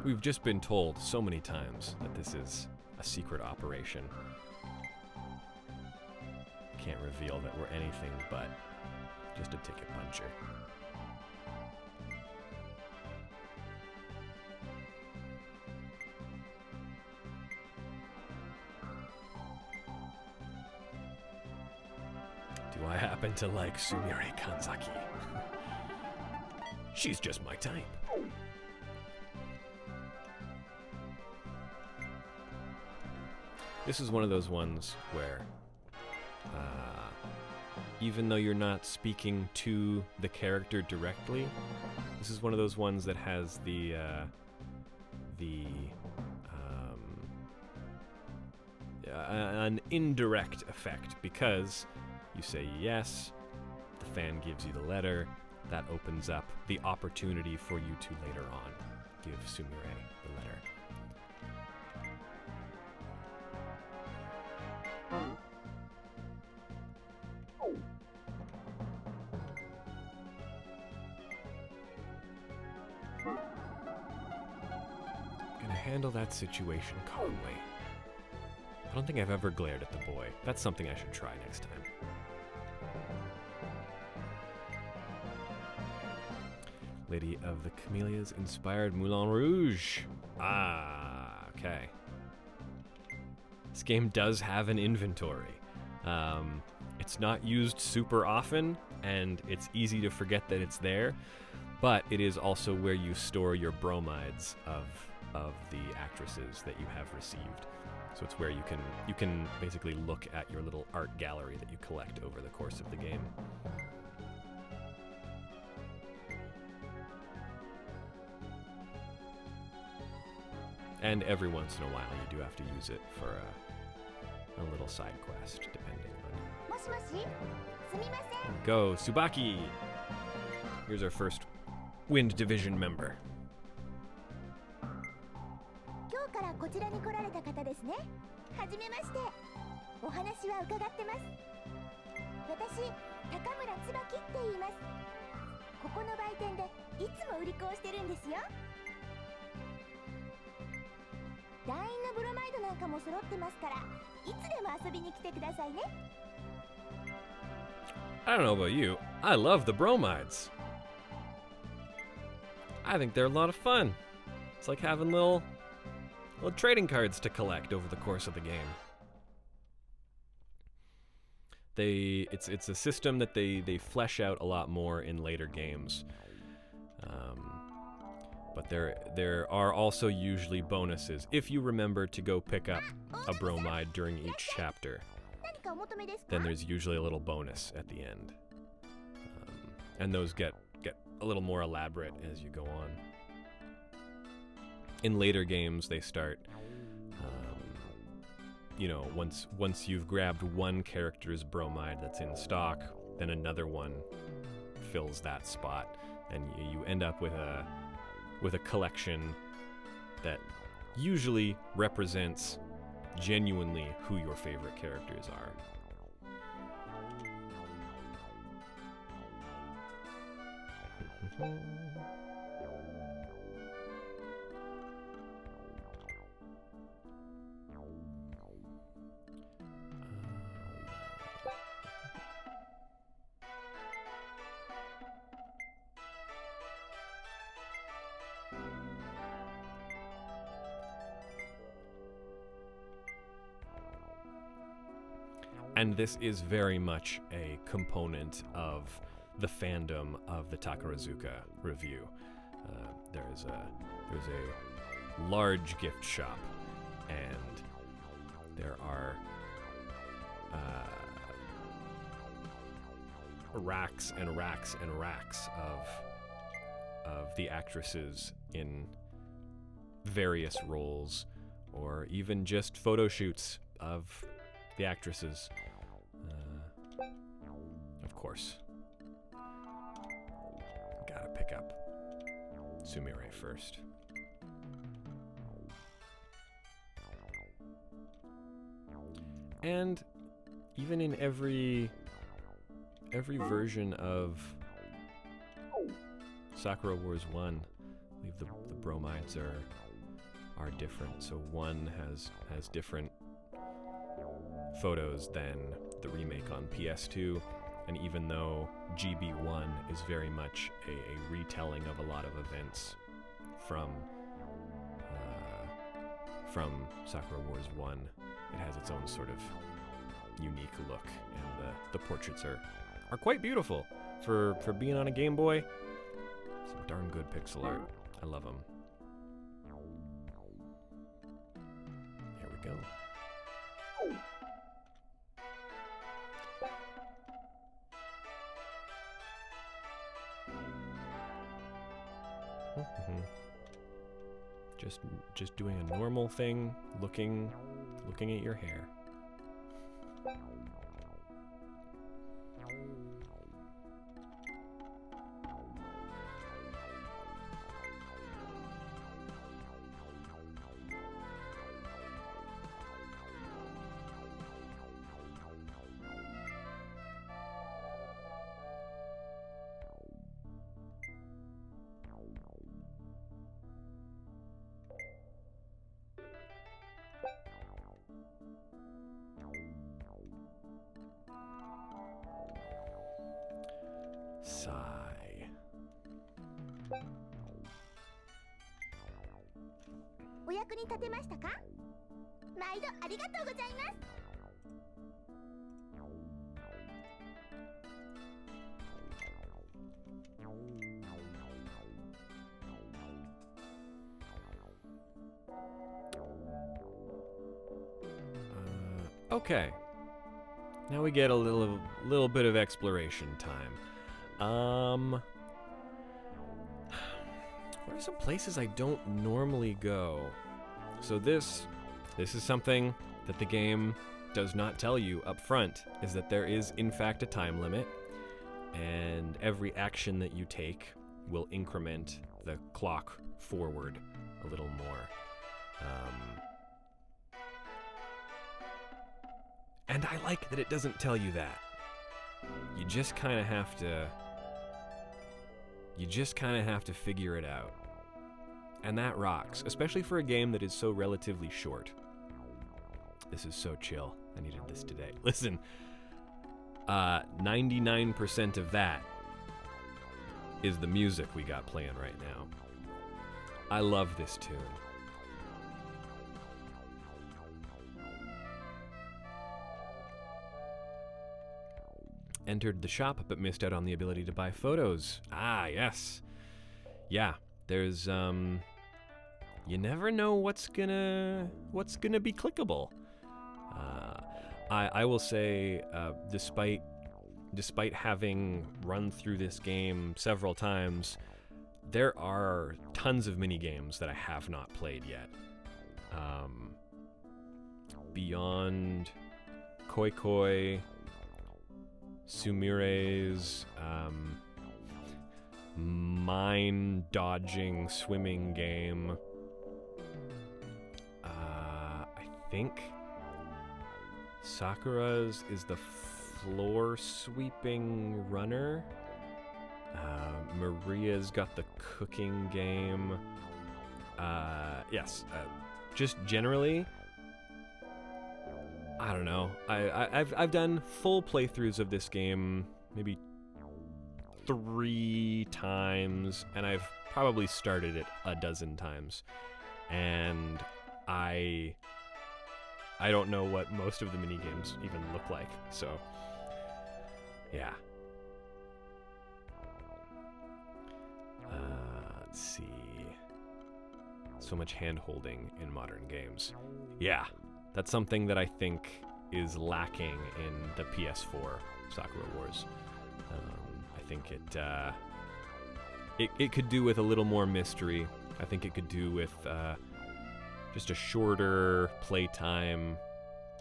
we've just been told so many times that this is a secret operation. Can't reveal that we're anything but just a ticket puncher. Do I happen to like Sumire Kanzaki? She's just my type. This is one of those ones where, even though you're not speaking to the character directly, this is one of those ones that has an indirect effect, because you say yes, the fan gives you the letter, that opens up the opportunity for you to later on give Sumire the letter. Handle that situation calmly. I don't think I've ever glared at the boy. That's something I should try next time. Lady of the Camellias inspired Moulin Rouge. Ah, okay. This game does have an inventory. It's not used super often, and it's easy to forget that it's there, but it is also where you store your bromides of the actresses that you have received. So it's where you can basically look at your little art gallery that you collect over the course of the game. And every once in a while, you do have to use it for a little side quest, depending on. もしもし、すみません。 Go, Tsubaki! Here's our first Wind Division member. 今日からこちらに来られた方ですね。はじめまして。お話は伺ってます。私、高村椿って言います。ここの売店でいつも売り子をしてるんですよ。団員のブロマイドなんかも揃ってますから、いつでも遊びに来てくださいね。I don't know about you, I love the bromides. I think they're a lot of fun. It's like having little trading cards to collect over the course of the game. It's a system that they flesh out a lot more in later games. But there are also usually bonuses if you remember to go pick up a bromide during each chapter. 何かお求めですか？ Then there's usually a little bonus at the end. And those get a little more elaborate as you go on. In later games, they start, once you've grabbed one character's bromide that's in stock, then another one fills that spot, and you end up with a collection that usually represents genuinely who your favorite characters are. And this is very much a component of the fandom of the Takarazuka review. There's a large gift shop, and there are racks and racks and racks of the actresses in various roles, or even just photo shoots of the actresses. Of course, gotta pick up Sumire first. And even in every version of Sakura Wars 1, I believe the bromides are different. So one has different photos than the remake on PS2, and even though GB1 is very much a retelling of a lot of events from Sakura Wars 1, it has its own sort of unique look, and the portraits are quite beautiful for being on a Game Boy. Some darn good pixel art. I love them. Here we go. Just doing a normal thing, looking at your hair. Sigh. に立てましたか？毎度ありがとうございます。Okay. Now we get a little bit of exploration time. What are some places I don't normally go? So this is something that the game does not tell you up front, is that there is in fact a time limit, and every action that you take will increment the clock forward a little more. And I like that it doesn't tell you that. You just kind of have to figure it out. And that rocks, especially for a game that is so relatively short. This is so chill. I needed this today. Listen, 99% of that is the music we got playing right now. I love this tune. Entered the shop but missed out on the ability to buy photos. Ah, yes. Yeah, there's you never know what's gonna be clickable. I will say, despite having run through this game several times, there are tons of mini games that I have not played yet. Beyond Koi Koi, Sumire's mine-dodging swimming game. I think Sakura's is the floor-sweeping runner. Maria's got the cooking game. Yes, just generally, I don't know. I've done full playthroughs of this game maybe 3 times, and I've probably started it a dozen times. And I don't know what most of the minigames even look like. So, yeah. Let's see. So much hand-holding in modern games. Yeah, that's something that I think is lacking in the PS4 Sakura Wars. I think it could do with a little more mystery. I think it could do with just a shorter playtime.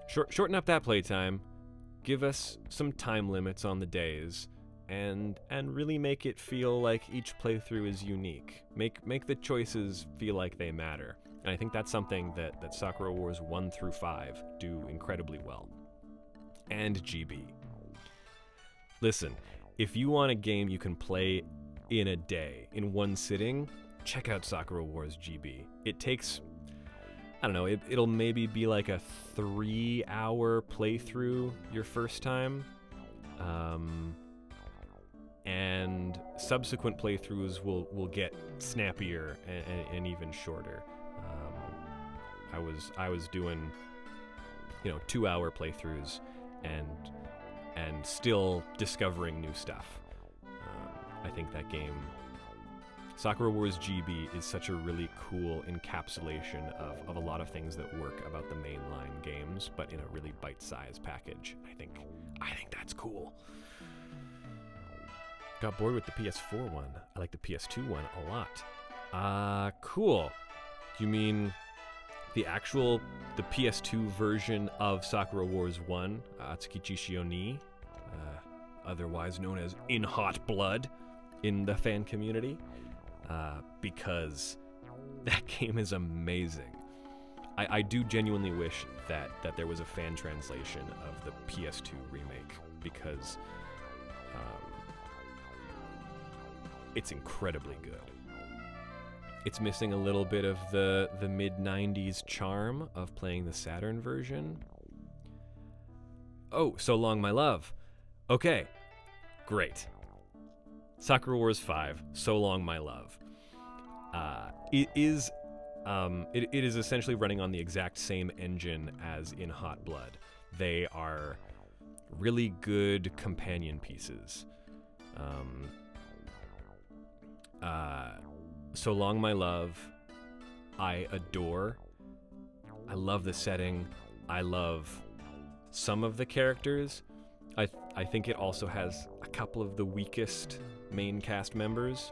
Shorten up that playtime. Give us some time limits on the days. And really make it feel like each playthrough is unique. Make the choices feel like they matter. And I think that's something that Sakura Wars 1 through 5 do incredibly well. And GB. Listen, if you want a game you can play in a day, in one sitting, check out Sakura Wars GB. It takes, I don't know, it'll maybe be like a 3-hour playthrough your first time. And subsequent playthroughs will get snappier and even shorter. I was doing 2-hour playthroughs and still discovering new stuff. I think that game, Sakura Wars GB, is such a really cool encapsulation of a lot of things that work about the mainline games, but in a really bite-sized package. I think that's cool. Got bored with the PS4 one. I like the PS2 one a lot. Cool. Do you mean the PS2 version of Sakura Wars 1, Atsukichi Shioni, otherwise known as In Hot Blood in the fan community? Because that game is amazing. I do genuinely wish that there was a fan translation of the PS2 remake, because it's incredibly good. It's missing a little bit of the mid-90s charm of playing the Saturn version. Oh, So Long My Love. Okay, great. Sakura Wars 5, So Long My Love. It is it is essentially running on the exact same engine as in Hot Blood. They are really good companion pieces. So Long My Love, I adore. I love the setting. I love some of the characters. I think it also has a couple of the weakest main cast members.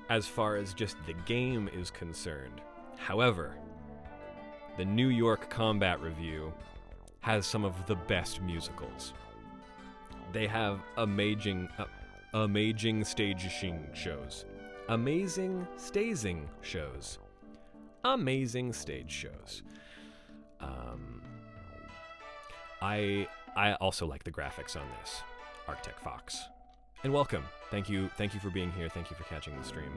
As far as just the game is concerned. However, the New York Combat Review has some of the best musicals. They have amazing staging shows. Amazing staging shows. Amazing stage shows. I also like the graphics on this. Arctic Fox. And welcome. Thank you for being here. Thank you for catching the stream.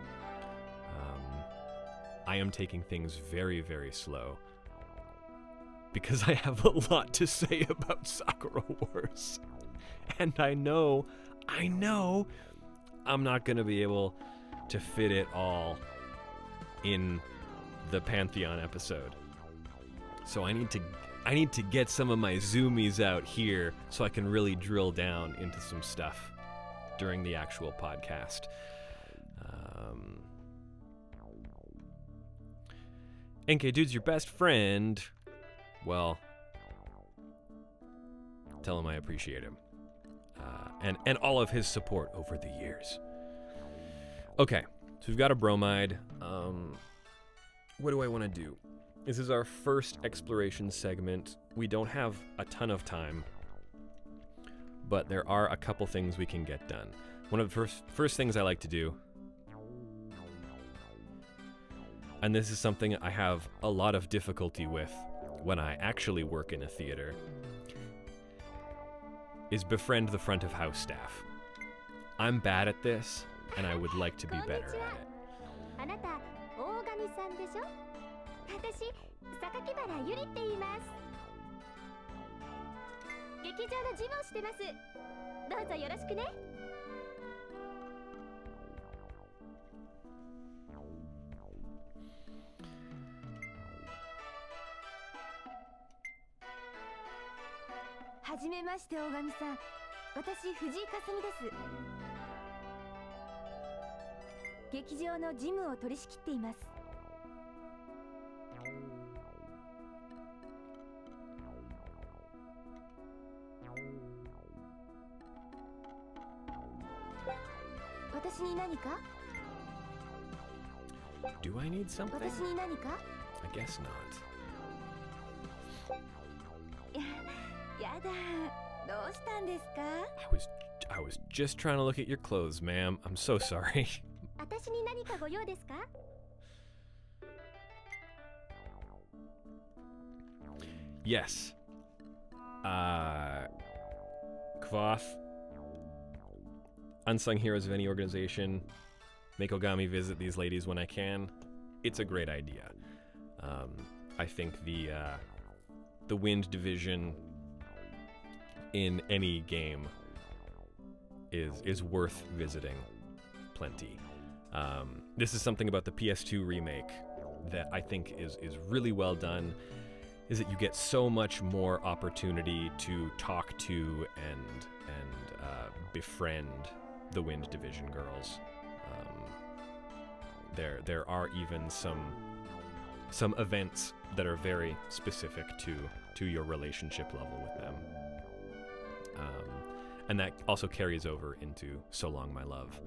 I am taking things very, very slow because I have a lot to say about Sakura Wars. And I know I'm not going to be able to fit it all in the Pantheon episode. So I need to get some of my zoomies out here so I can really drill down into some stuff during the actual podcast. NK Dude's your best friend. Well, tell him I appreciate him. And all of his support over the years. Okay, so we've got a bromide. What do I want to do? This is our first exploration segment. We don't have a ton of time, but there are a couple things we can get done. One of the first things I like to do, and this is something I have a lot of difficulty with when I actually work in a theater, is befriend the front of house staff. I'm bad at this, and I would like to be better at it. あなた、大神さんでしょ？私、榊原ゆりって言います。劇場の事務をしてます。どうぞよろしくね。はじめまして、大神さん。私、藤井かすみです。劇場の事務を取り仕切っています。私に何か？ Do I need something? 私に何か？ I guess not. やだ、どうしたんですか？ I was just trying to look at your clothes, ma'am. I'm so sorry. 私に何かご用ですか？ Yes. Kvoth. Unsung heroes of any organization. Make Ogami visit these ladies when I can. It's a great idea. I think the Wind Division in any game is worth visiting plenty. This is something about the PS2 remake that I think is really well done, is that you get so much more opportunity to talk to and befriend the Wind Division girls. There are even some events that are very specific to your relationship level with them. And that also carries over into So Long My Love.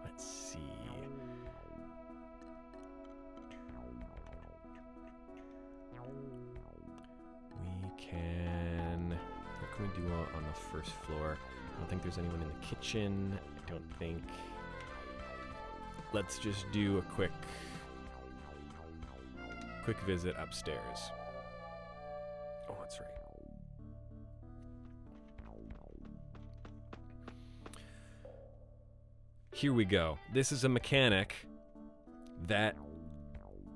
Let's see. What can we do on the first floor? I don't think there's anyone in the kitchen. I don't think. Let's just do a quick visit upstairs. Oh, that's right. here we go. This is a mechanic that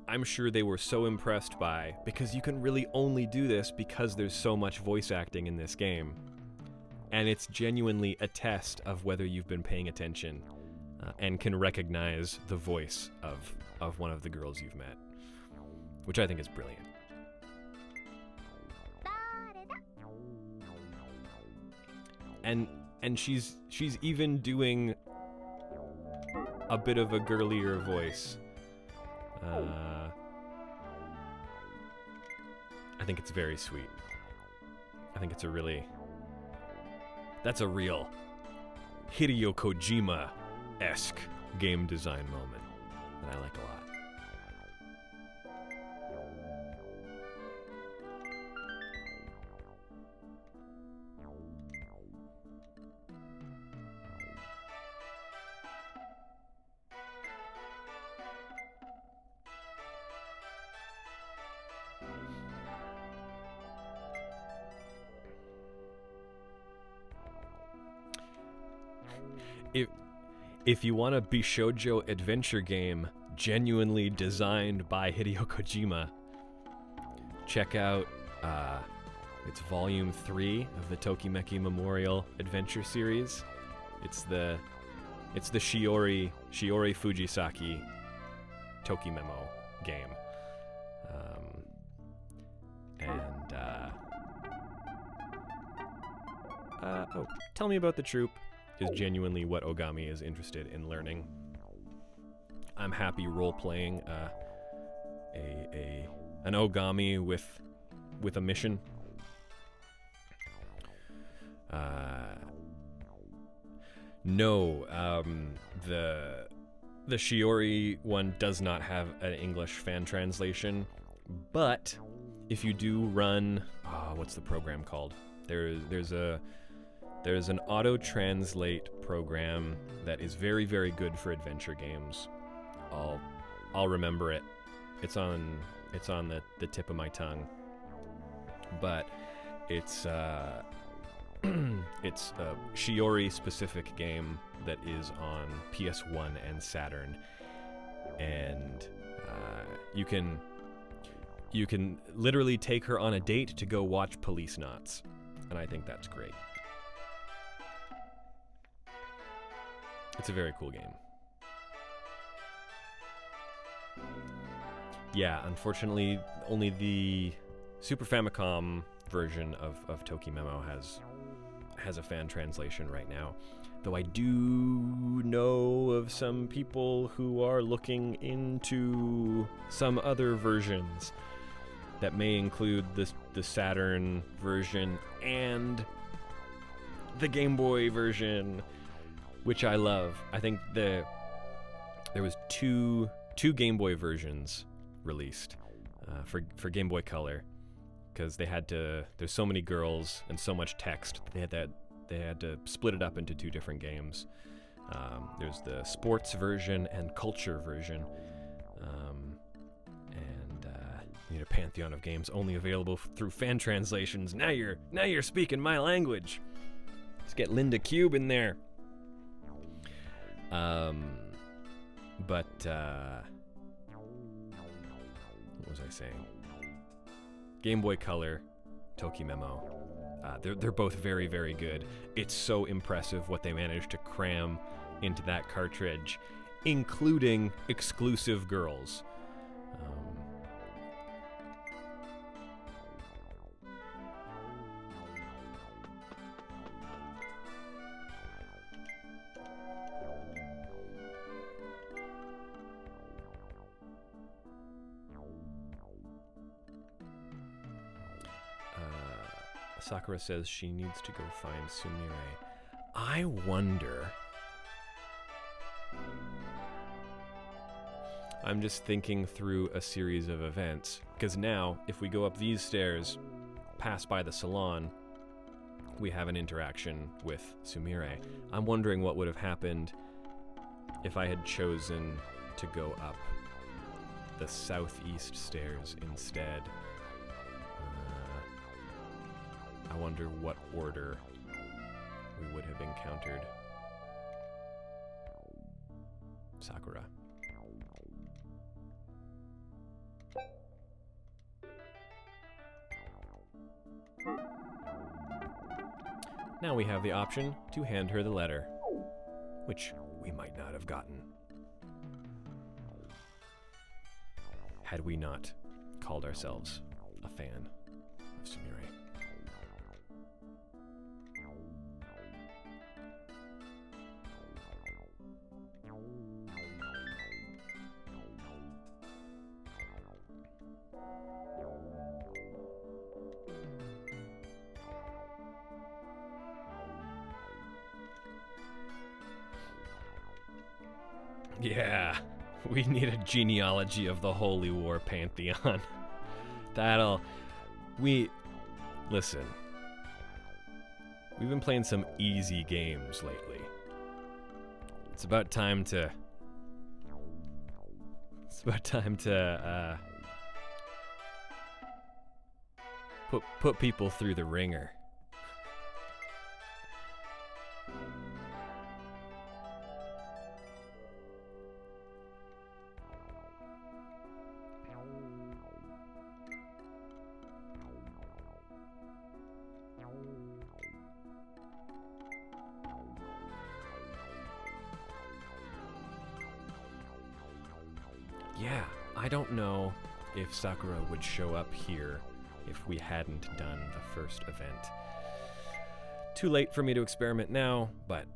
I'm sure they were so impressed by, because you can really only do this because there's so much voice acting in this game. And it's genuinely a test of whether you've been paying attention and can recognize the voice of one of the girls you've met, which I think is brilliant. And she's even doing a bit of a girlier voice. I think it's very sweet. I think it's that's a real Hideo Kojima-esque game design moment that I like a lot. If you want a Bishoujo adventure game genuinely designed by Hideo Kojima, check out it's Volume 3 of the Tokimeki Memorial Adventure Series. It's the Shiori Fujisaki Tokimemo game. Tell Me About the Troop is genuinely what Ogami is interested in learning. I'm happy role-playing an Ogami with a mission. No, the Shiori one does not have an English fan translation, but if you do run, what's the program called? There's an auto-translate program that is very, very good for adventure games. I'll remember it. It's on the tip of my tongue. But it's it's a Shiori-specific game that is on PS1 and Saturn, and you can literally take her on a date to go watch Police Knots, and I think that's great. It's a very cool game. Yeah, unfortunately, only the Super Famicom version of Tokimemo has a fan translation right now. Though I do know of some people who are looking into some other versions that may include the Saturn version and the Game Boy version, which I love. I think there was two Game Boy versions released for Game Boy Color, because there's so many girls and so much text. They had to split it up into two different games. There's the sports version and culture version, and you need a pantheon of games only available through fan translations. Now you're speaking my language. Let's get Linda Cube in there. But what was I saying? Game Boy Color, Tokimemo. They're both very, very good. It's so impressive what they managed to cram into that cartridge, including exclusive girls. Sakura says she needs to go find Sumire. I wonder... I'm just thinking through a series of events, because now, if we go up these stairs, pass by the salon, we have an interaction with Sumire. I'm wondering what would have happened if I had chosen to go up the southeast stairs instead. I wonder what order we would have encountered Sakura. Now we have the option to hand her the letter, which we might not have gotten had we not called ourselves a fan of Sumire. Yeah, we need a genealogy of the Holy War Pantheon. Listen, we've been playing some easy games lately. It's about time to put people through the ringer. Yeah, I don't know if Sakura would show up here if we hadn't done the first event. Too late for me to experiment now, but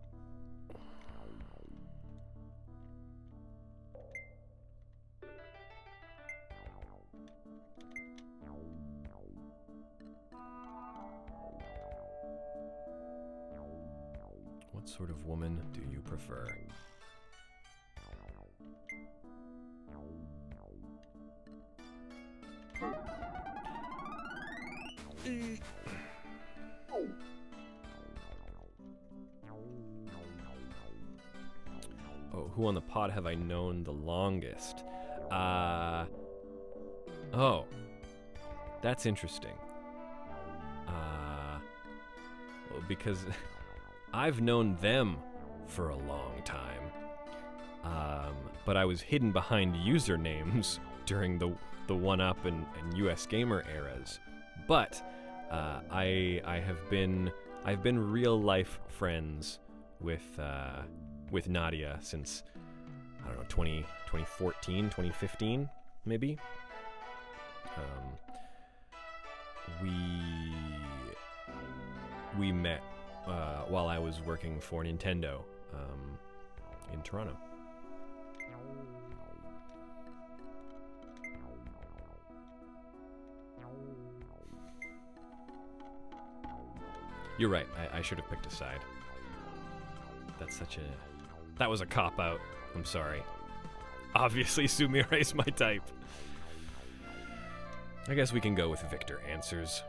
what sort of woman do you prefer? Oh, who on the pod have I known the longest? Oh, that's interesting. Well, because I've known them for a long time. But I was hidden behind usernames during the 1UP and US Gamer eras. But I've been real life friends with Nadia since, I don't know, 2014, 2015 maybe. We met while I was working for Nintendo in Toronto. You're right, I should have picked a side. That was a cop-out. I'm sorry. Obviously, Sumire's my type. I guess we can go with Victor Answers.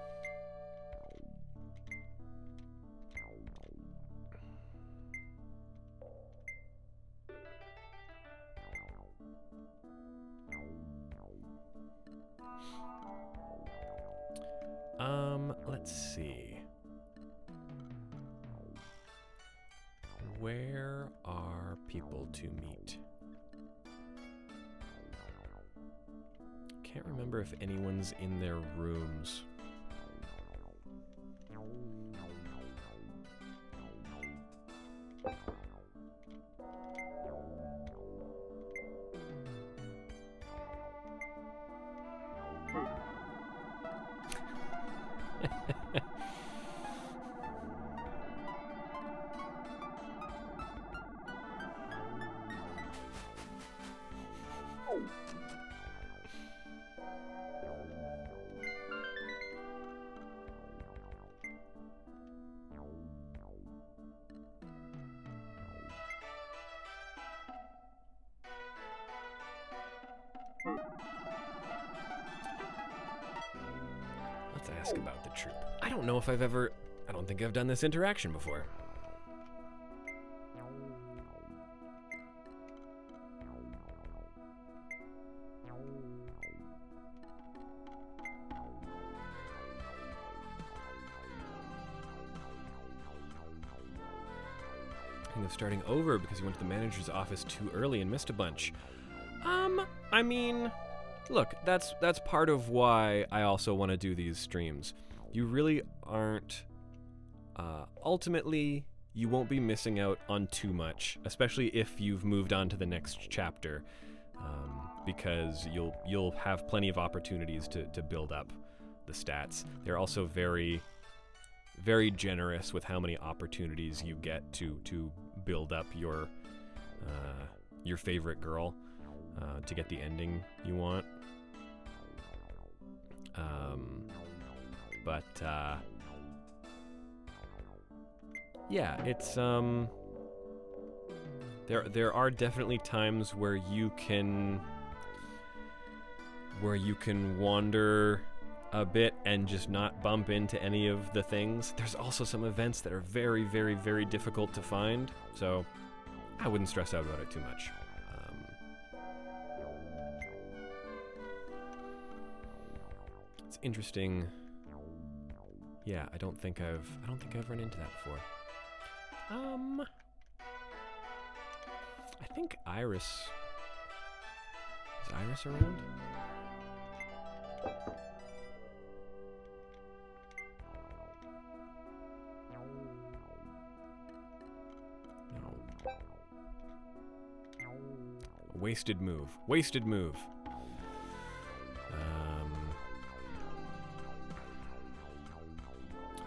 Let's see. Where are people to meet? Can't remember if anyone's in their rooms. Let's ask about the troop. I don't know if I don't think I've done this interaction before. Thinking of starting over because you went to the manager's office too early and missed a bunch. I mean, look, that's part of why I also want to do these streams. You really aren't, ultimately, you won't be missing out on too much, especially if you've moved on to the next chapter, because you'll have plenty of opportunities to build up the stats. They're also very, very generous with how many opportunities you get to build up your favorite girl, to get the ending you want. Yeah, it's there are definitely times where you can wander a bit and just not bump into any of the things. There's also some events that are very, very, very difficult to find, so I wouldn't stress out about it too much. It's interesting. Yeah, I don't think I've run into that before. I think Iris. Is Iris around? No. Wasted move. Wasted move.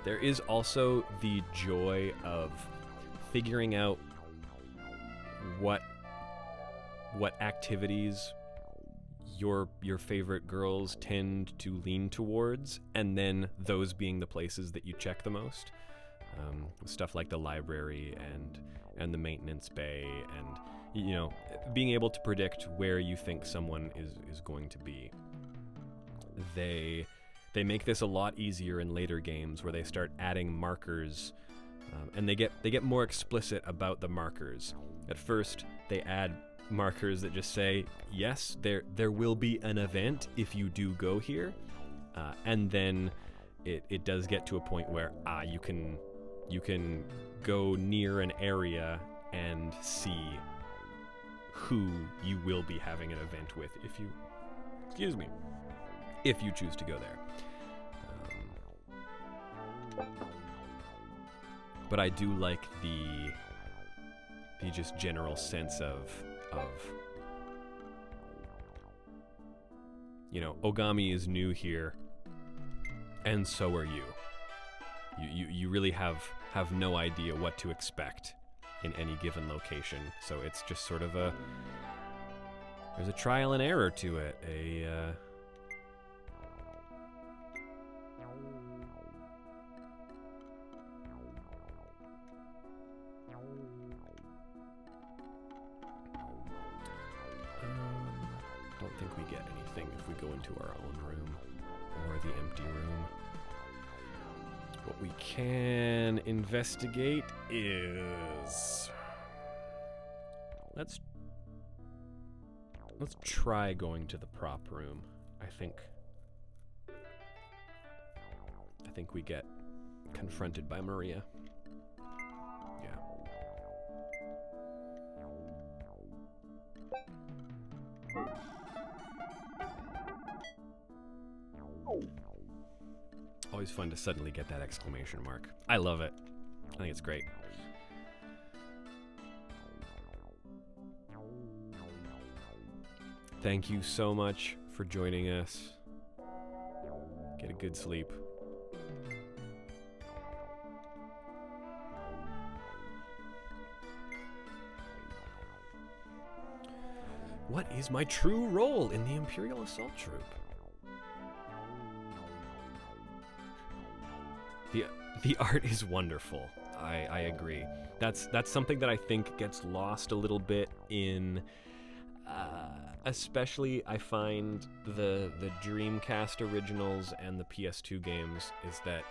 There is also the joy of figuring out what activities your favorite girls tend to lean towards, and then those being the places that you check the most. Stuff like the library and the maintenance bay, and being able to predict where you think someone is going to be. They make this a lot easier in later games where they start adding markers, and they get more explicit about the markers. At first, they add markers that just say, yes, there will be an event if you do go here, and then it does get to a point where you can go near an area and see who you will be having an event with if you choose to go there. But I do like the just general sense of Ogami is new here, and so are you. You really have no idea what to expect in any given location, so it's just sort of there's a trial and error to it, don't think we get anything if we go into our own room or the empty room. What we can investigate is let's try going to the prop room. I think we get confronted by Maria. Yeah. Always fun to suddenly get that exclamation mark. I love it. I think it's great. Thank you so much for joining us. Get a good sleep. What is my true role in the Imperial Assault Troop? The art is wonderful. I agree. That's something that I think gets lost a little bit in, especially I find the Dreamcast originals and the PS2 games, is that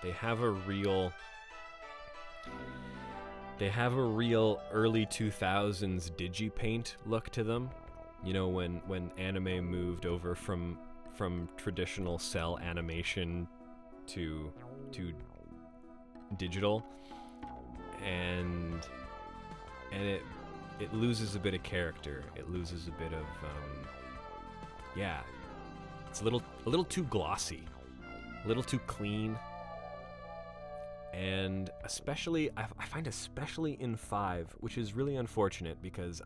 they have a real early 2000s digipaint look to them. When anime moved over from traditional cell animation to digital, and it loses a bit of character. It loses a bit of yeah. It's a little too glossy, a little too clean. And especially, I find especially in 5, which is really unfortunate because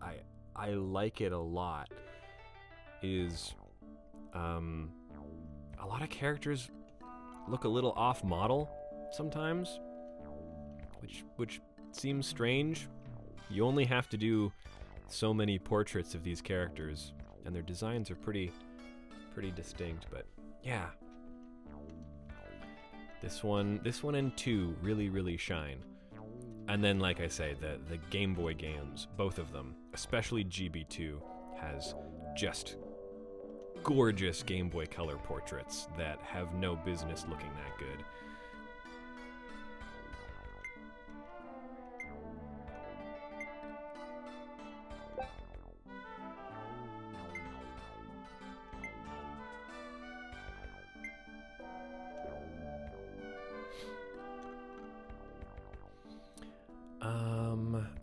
I like it a lot, is a lot of characters look a little off model sometimes, which seems strange. You only have to do so many portraits of these characters, and their designs are pretty distinct, but yeah. This one and 2 really shine. And then, like I say, the Game Boy games, both of them, especially GB2, has just gorgeous Game Boy Color portraits that have no business looking that good.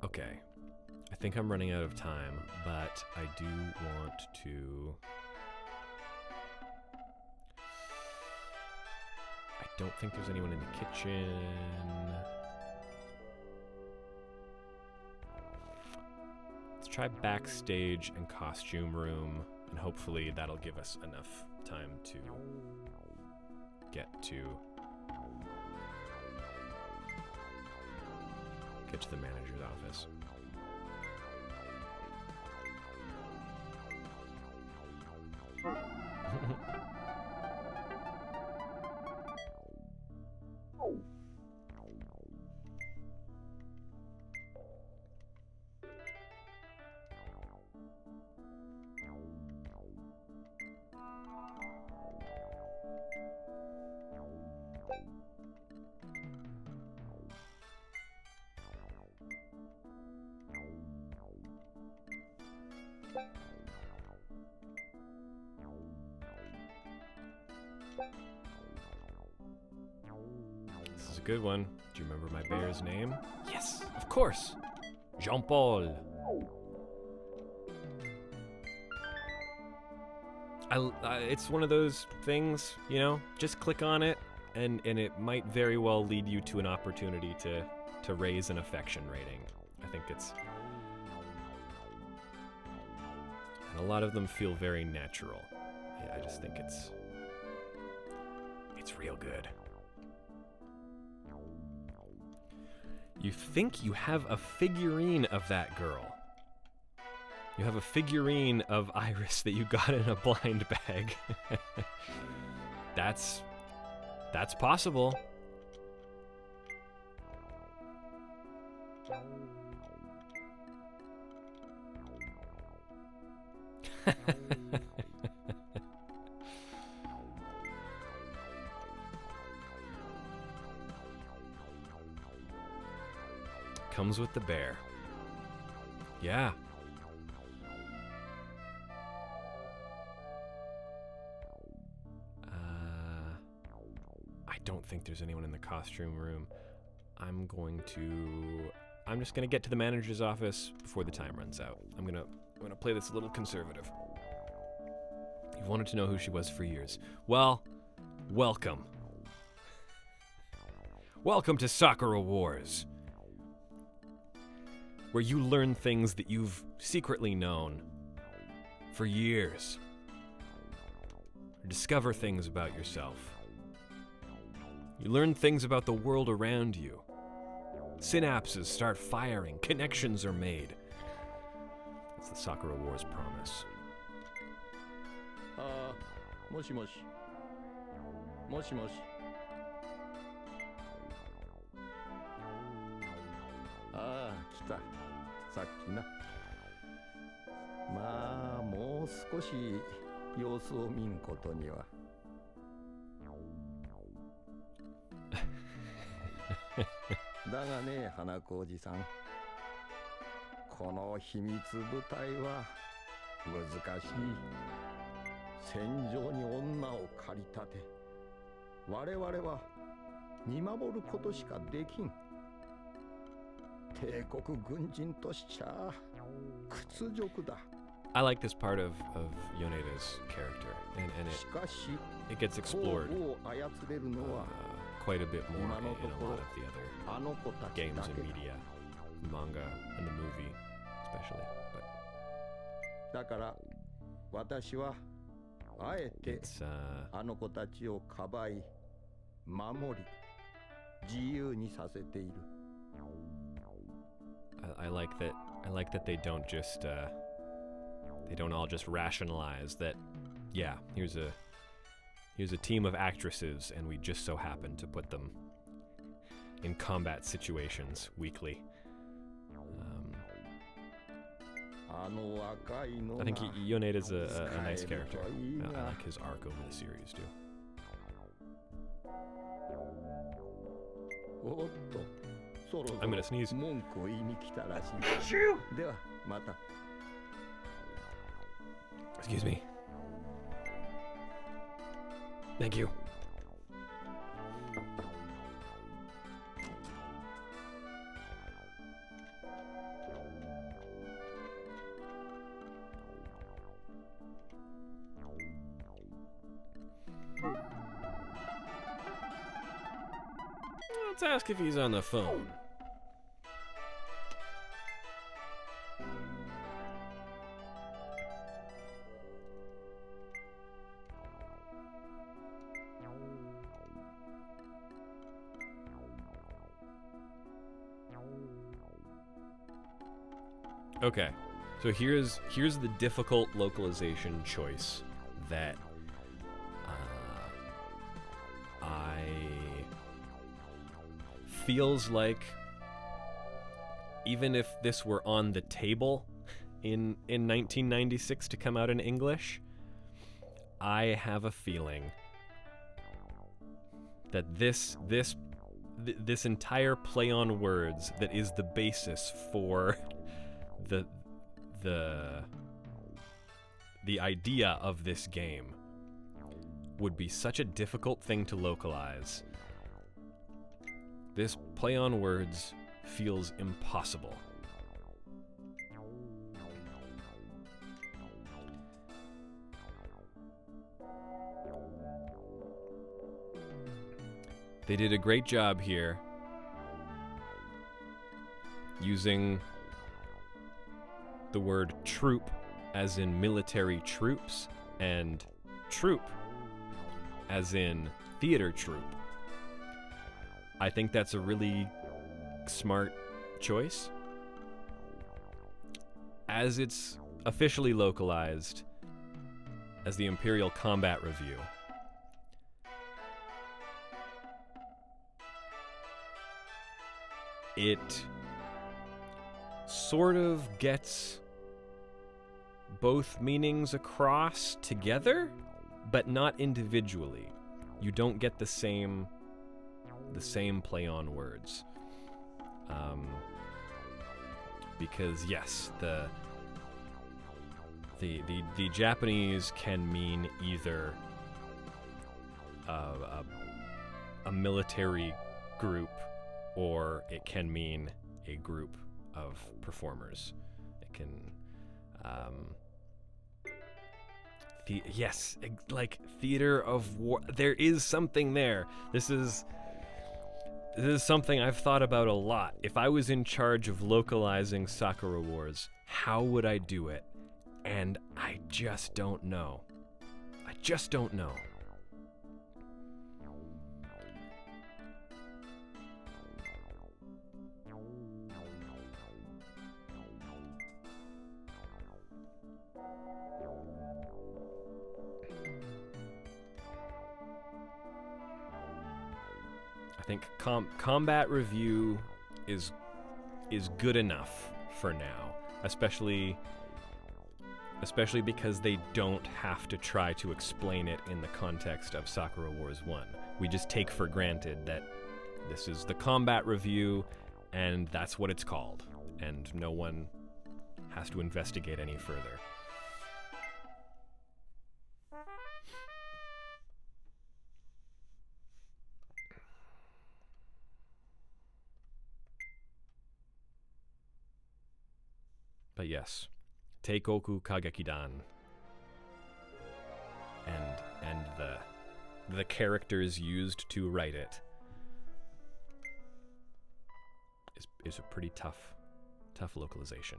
Okay. I think I'm running out of time, but I do want to... I don't think there's anyone in the kitchen. Let's try backstage and costume room, and hopefully that'll give us enough time to get to the manager's office. This is a good one. Do you remember my bear's name? Yes, of course. Jean-Paul. It's one of those things, you know, just click on it and it might very well lead you to an opportunity to raise an affection rating. I think it's... And a lot of them feel very natural. Yeah, I just think it's real good. You think you have a figurine of that girl. You have a figurine of Iris that you got in a blind bag. That's possible. Comes with the bear. Yeah. I don't think there's anyone in the costume room. I'm just gonna get to the manager's office before the time runs out. I'm gonna play this a little conservative. You've wanted to know who she was for years. Well, welcome. Welcome to Sakura Wars, where you learn things that you've secretly known for years. Or discover things about yourself. You learn things about the world around you. Synapses start firing, connections are made. That's the Sakura Wars promise. もしもし。もしもし。ああ、来た。さっきな。まあ、もう少し様子を見んことには。だがね、花子おじさん。この秘密部隊は難しい。戦場に女を駆り立て、我々は見守ることしかできん。帝国軍人としちゃ屈辱だ。 I like this part of Yoneda's character, and しかし it gets explored を操れるのは quite a bit more in a 今のところ lot of the other あの子たち games だ and け media, manga and the movie, especially. But だから私はあえて it's あの子たちをかばい守り自由にさせている。 I like that they don't just they don't all just rationalize that, yeah, here's a team of actresses and we just so happen to put them in combat situations weekly. あの若いの I think が Yoneda's a nice 使える character. といい I が like his arc over the series too. おっとそろそ I'm ろ gonna sneeze. 文句を言いに来たらしい。ではまた。 Excuse me. Thank you. Let's ask if he's on the phone. Okay, so here's the difficult localization choice that I feels like even if this were on the table in 1996 to come out in English, I have a feeling that this entire play on words that is the basis for the idea of this game would be such a difficult thing to localize. This play on words feels impossible. They did a great job here using the word troop as in military troops and troupe as in theater troupe. I think that's a really smart choice. As it's officially localized as the Imperial Combat Review, it sort of gets both meanings across together, but not individually. You don't get the same play on words. Because yes, the Japanese can mean either a military group, or it can mean a group of performers. It can, yes, like theater of war. There is something there. This is something I've thought about a lot. If I was in charge of localizing Sakura Wars, how would I do it? And I just don't know. I just don't know. I think combat review is good enough for now, especially because they don't have to try to explain it in the context of Sakura Wars 1. We just take for granted that this is the combat review and that's what it's called, and no one has to investigate any further. But yes, Teikoku Kagekidan. And the characters used to write it is a pretty tough localization.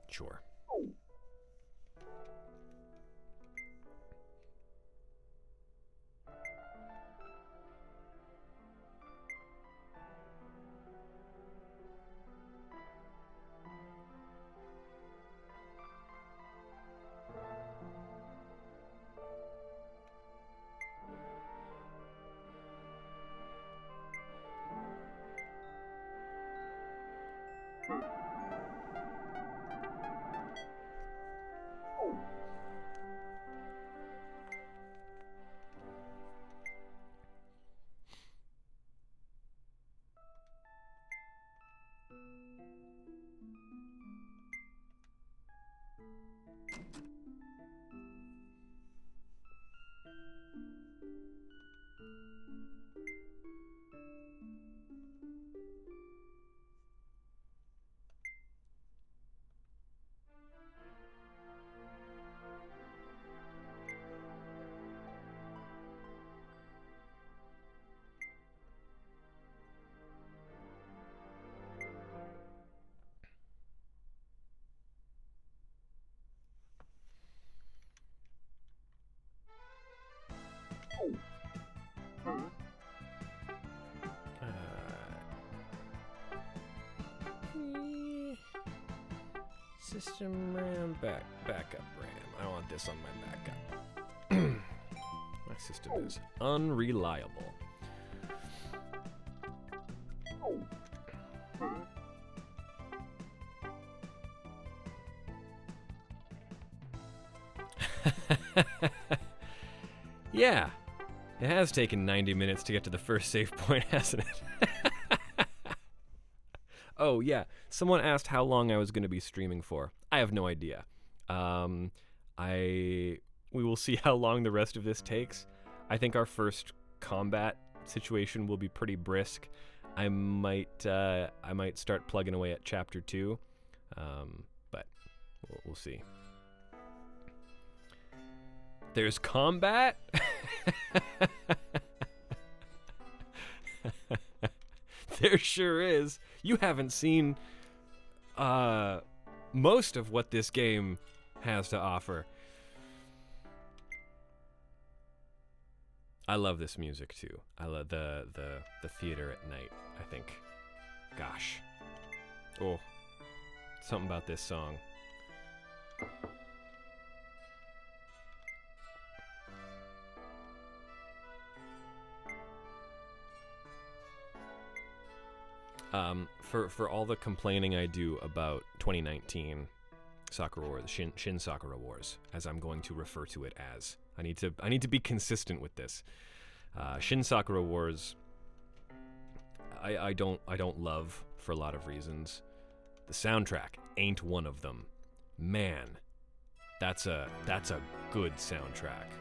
Sure. System RAM, backup RAM. I want this on my backup. My system is unreliable. Yeah, it has taken 90 minutes to get to the first save point, hasn't it? Oh, yeah. Someone asked how long I was going to be streaming for. I have no idea. We will see how long the rest of this takes. I think our first combat situation will be pretty brisk. I might start plugging away at chapter 2, but we'll see. There's combat? There sure is. You haven't seen most of what this game has to offer. I love this music too. I love the theater at night, I think. Gosh. Oh. Something about this song. For all the complaining I do about 2019 Sakura Wars, Shin Sakura Wars, as I'm going to refer to it as, I need to be consistent with this. Shin Sakura Wars, I don't love for a lot of reasons. The soundtrack ain't one of them. Man, that's a good soundtrack.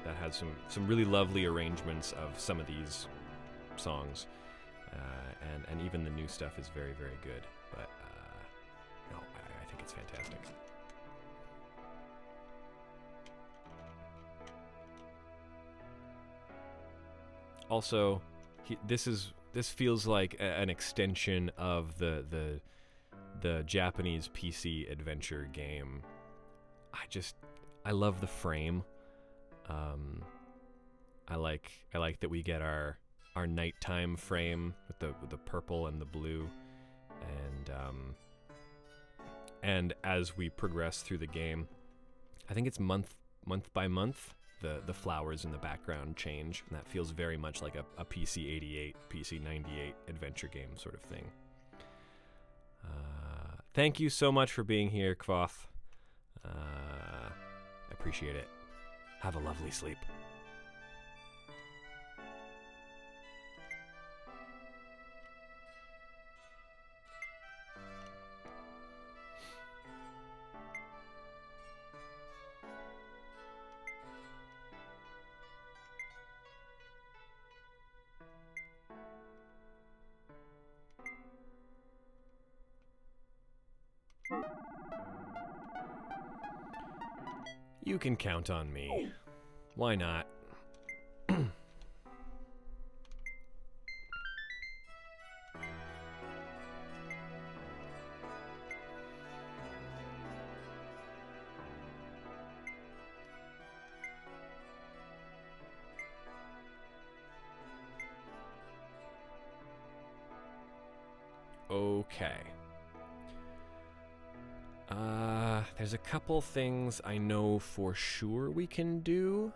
That has some really lovely arrangements of some of these songs. And even the new stuff is very, very good. But no, I think it's fantastic. Also, this feels like an extension of the Japanese PC adventure game. I love the frame. I like that we get our nighttime frame with the purple and the blue, and as we progress through the game, I think it's month by month, the flowers in the background change, and that feels very much like a PC 88, PC 98 adventure game sort of thing. Thank you so much for being here, Kvoth. I appreciate it. Have a lovely sleep. You can count on me. Why not? Okay. There's a couple things I know for sure we can do.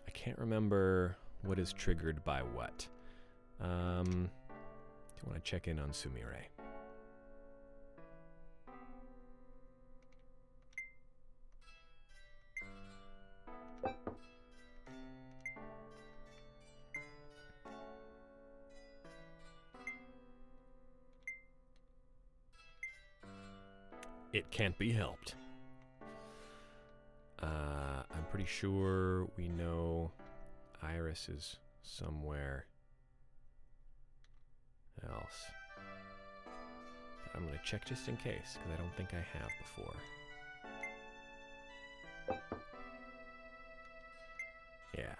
I can't remember what is triggered by what. Do you want to check in on Sumire? It can't be helped. I'm pretty sure we know Iris is somewhere else. But I'm going to check just in case, because I don't think I have before. Yeah.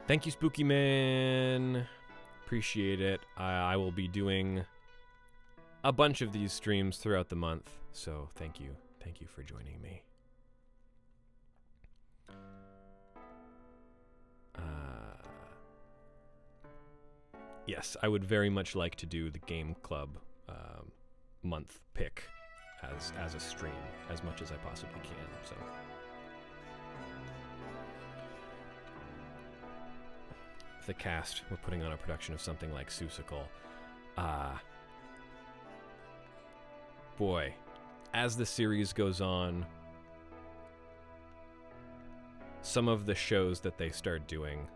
Thank you, Spooky Man. Appreciate it. I will be doing a bunch of these streams throughout the month, so thank you. Thank you for joining me. Yes, I would very much like to do the Game Club month pick as a stream, as much as I possibly can, so... The cast, we're putting on a production of something like Seussical. Boy, as the series goes on, some of the shows that they start doing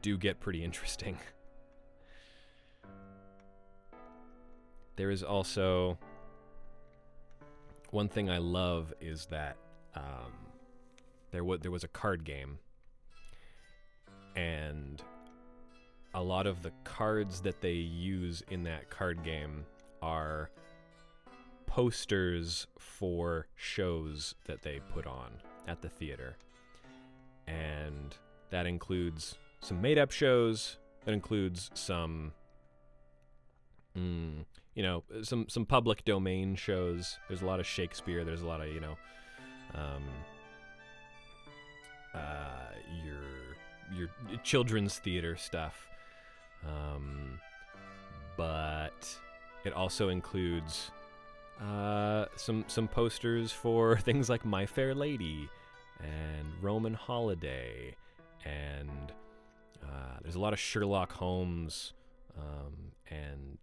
do get pretty interesting. There is also one thing I love is that there was a card game, and a lot of the cards that they use in that card game are posters for shows that they put on at the theater. And that includes some made-up shows, that includes some, some public domain shows. There's a lot of Shakespeare, there's a lot of, your children's theater stuff. But it also includes some posters for things like My Fair Lady and Roman Holiday, and there's a lot of Sherlock Holmes and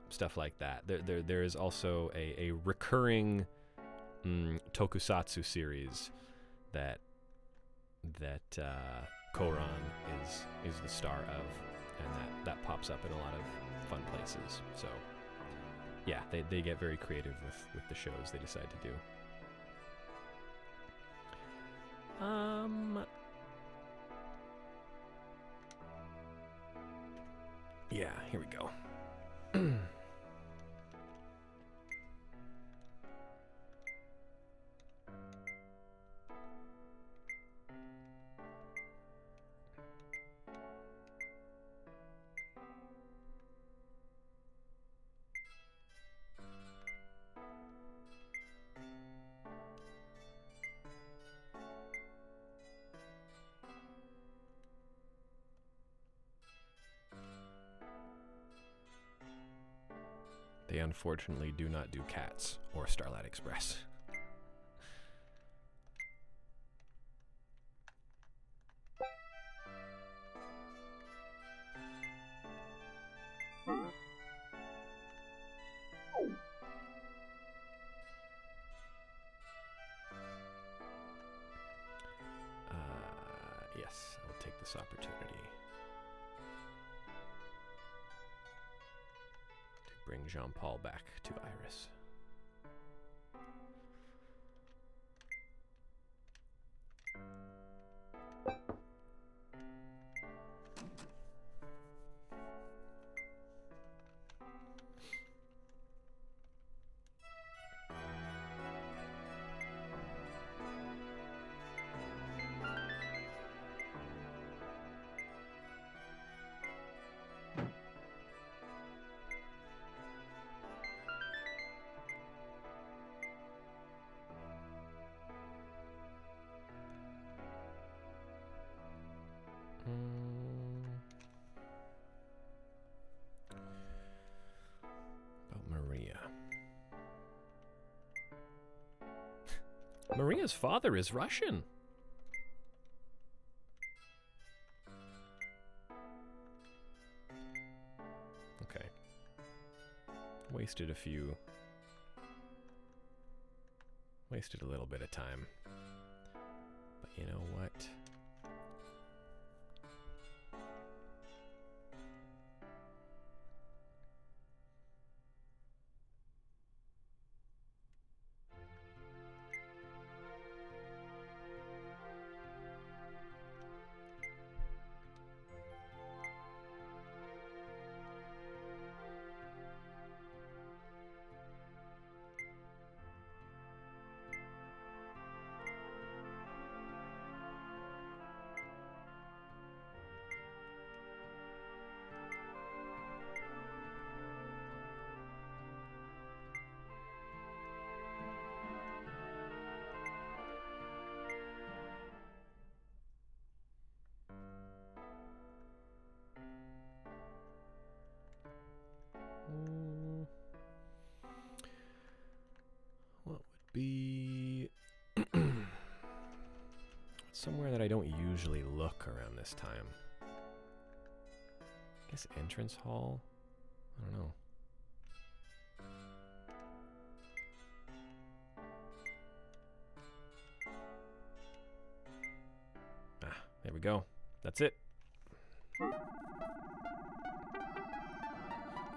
stuff like that. There is also a recurring tokusatsu series that Koran is the star of, and that pops up in a lot of fun places. So yeah, they get very creative with the shows they decide to do. Yeah, here we go. They unfortunately do not do Cats or Starlight Express. Yes, I will take this opportunity bring Jean-Paul back to Iris. Maria's father is Russian. Okay. Wasted a little bit of time. But you know what? What would be somewhere that I don't usually look around this time? I guess entrance hall? I don't know. Ah, there we go. That's it.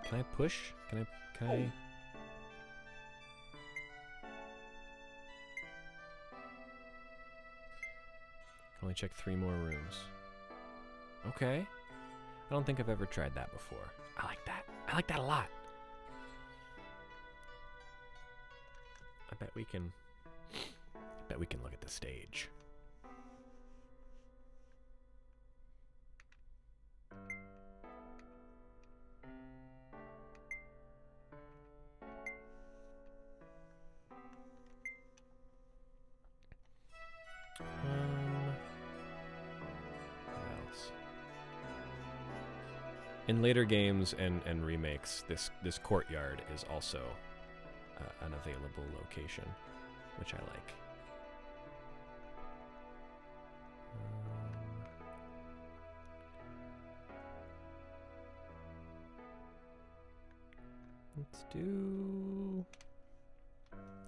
Can I push? Can I? Can only check 3 more rooms. Okay. I don't think I've ever tried that before. I like that. I like that a lot. I bet we can look at the stage. What else? In later games and remakes, this courtyard is also an available location, which I like.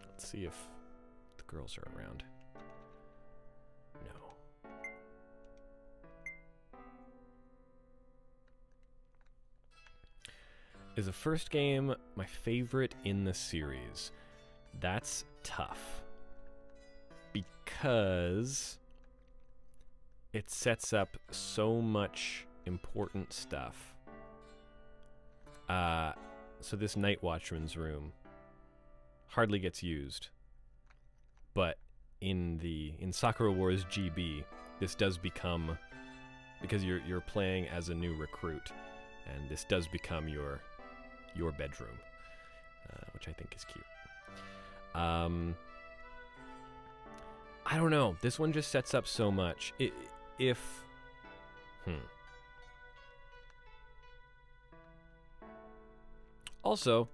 Let's see if the girls are around. No. Is the first game my favorite in the series? That's tough. Because it sets up so much important stuff. So this Night Watchman's room hardly gets used. But in Sakura Wars GB, this does become, because you're playing as a new recruit, and this does become your bedroom, which I think is cute. I don't know. This one just sets up so much. Also,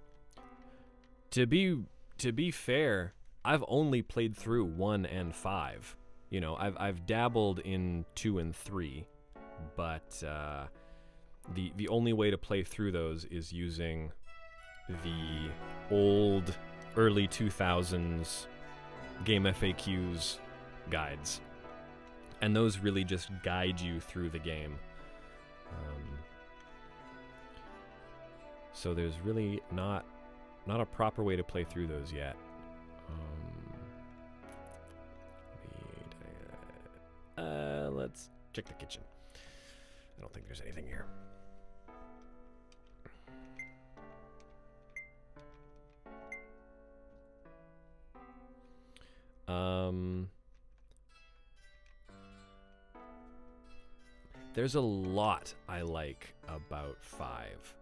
to be fair, I've only played through 1 and 5. You know, I've dabbled in 2 and 3, but the only way to play through those is using the old early 2000s game FAQs guides, and those really just guide you through the game. So there's really not a proper way to play through those yet. Let's check the kitchen. I don't think there's anything here. There's a lot I like about 5.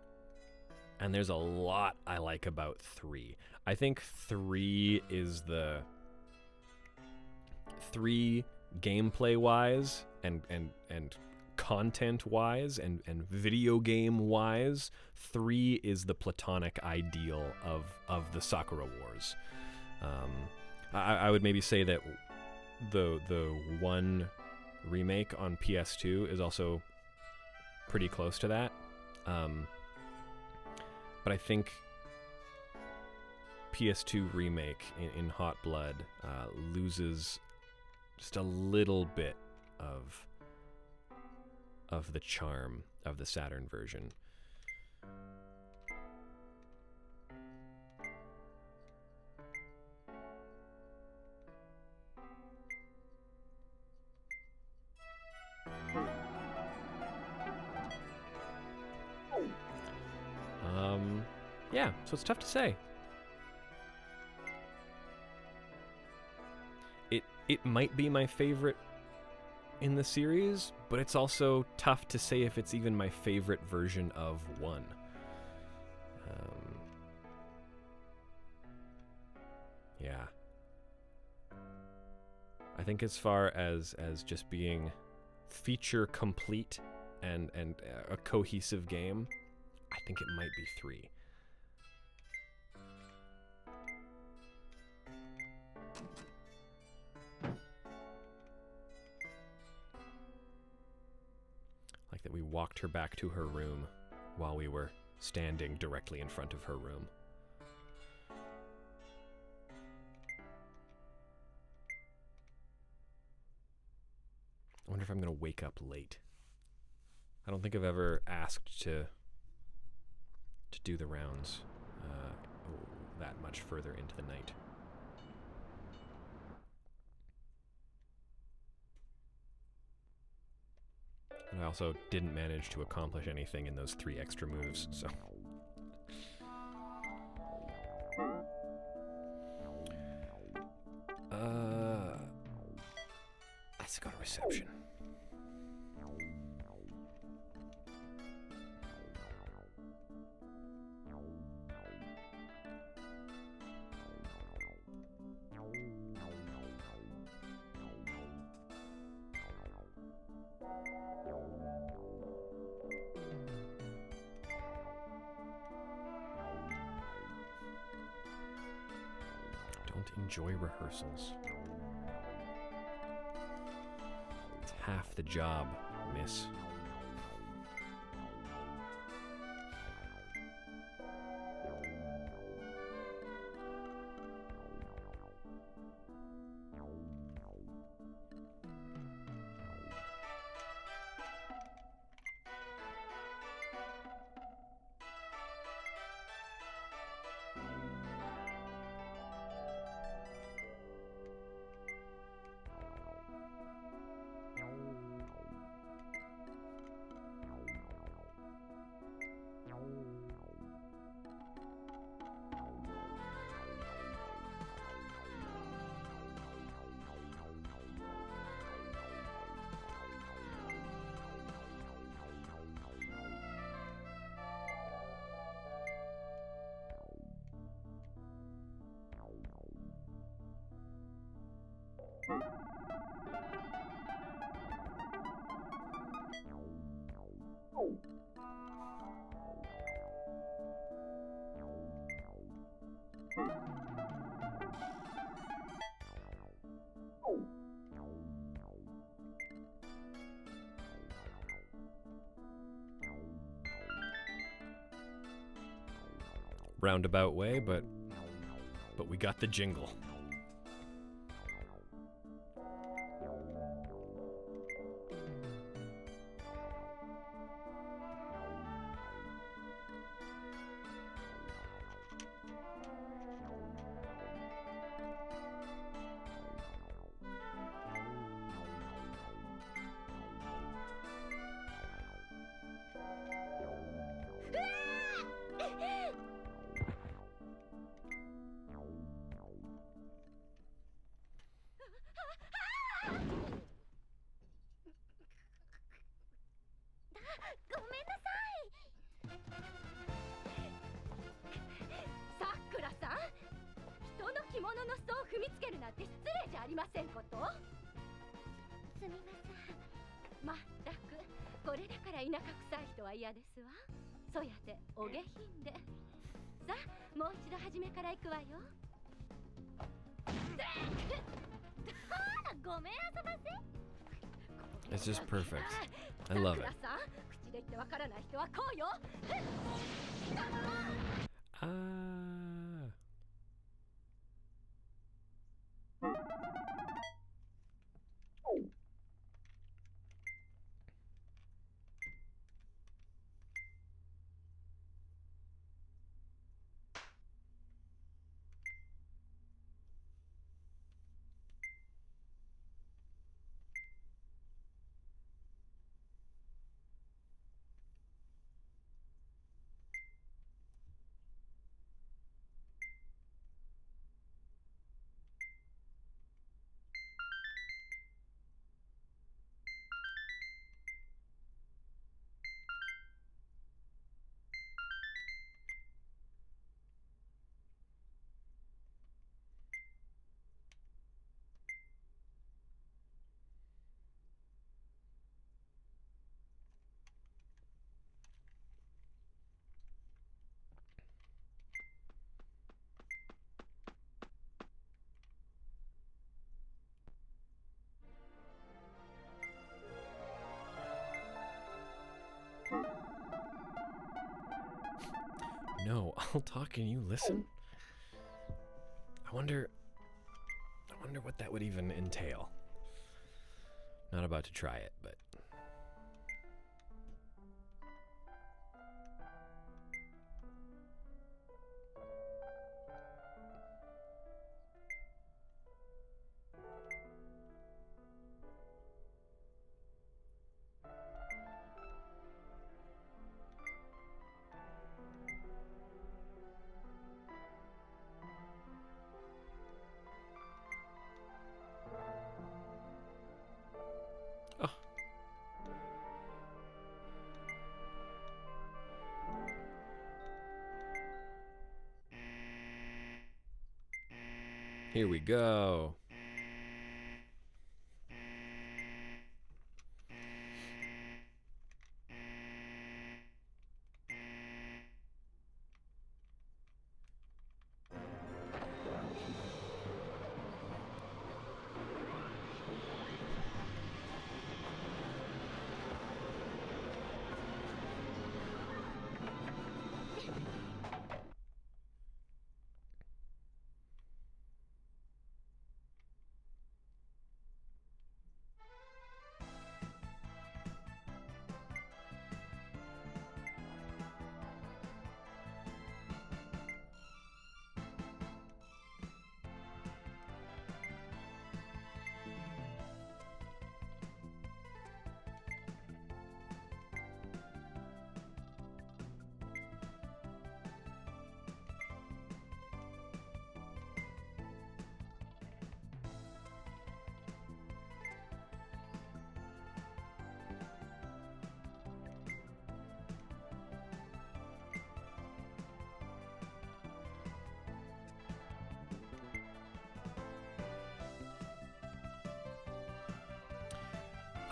And there's a lot I like about 3. I think 3 is the... 3 gameplay-wise and content-wise and video game-wise, 3 is the platonic ideal of the Sakura Wars. I would maybe say that the one remake on PS2 is also pretty close to that. But I think PS2 remake in Hot Blood loses just a little bit of the charm of the Saturn version. Yeah, so it's tough to say. It might be my favorite in the series, but it's also tough to say if it's even my favorite version of one. Yeah. I think as far as just being feature complete and a cohesive game, I think it might be 3. Like that we walked her back to her room while we were standing directly in front of her room. I wonder if I'm going to wake up late. I don't think I've ever asked to do the rounds that much further into the night. And I also didn't manage to accomplish anything in those 3 extra moves, so... Let's go to reception. Don't enjoy rehearsals. It's half the job, miss. Roundabout way, but we got the jingle. It's just perfect. I love it. Ah. No, I'll talk and you listen? I wonder what that would even entail. Not about to try it, but... Oh. Here we go.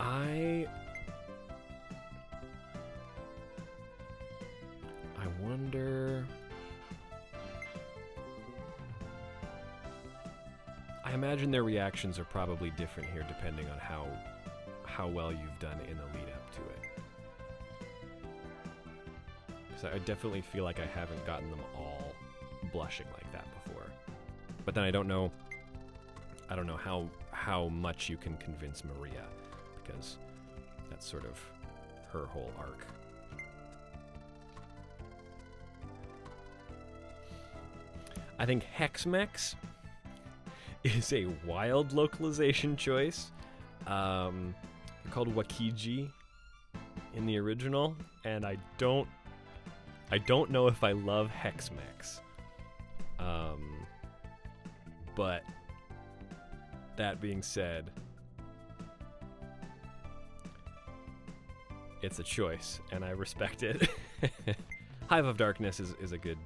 I wonder... I imagine their reactions are probably different here depending on how well you've done in the lead up to it. Because I definitely feel like I haven't gotten them all blushing like that before. But then I don't know how much you can convince Maria, because that's sort of her whole arc. I think Hexmex is a wild localization choice. They're called Wakiji in the original, and I don't know if I love Hexmex. But that being said, it's a choice, and I respect it. Hive of Darkness is a good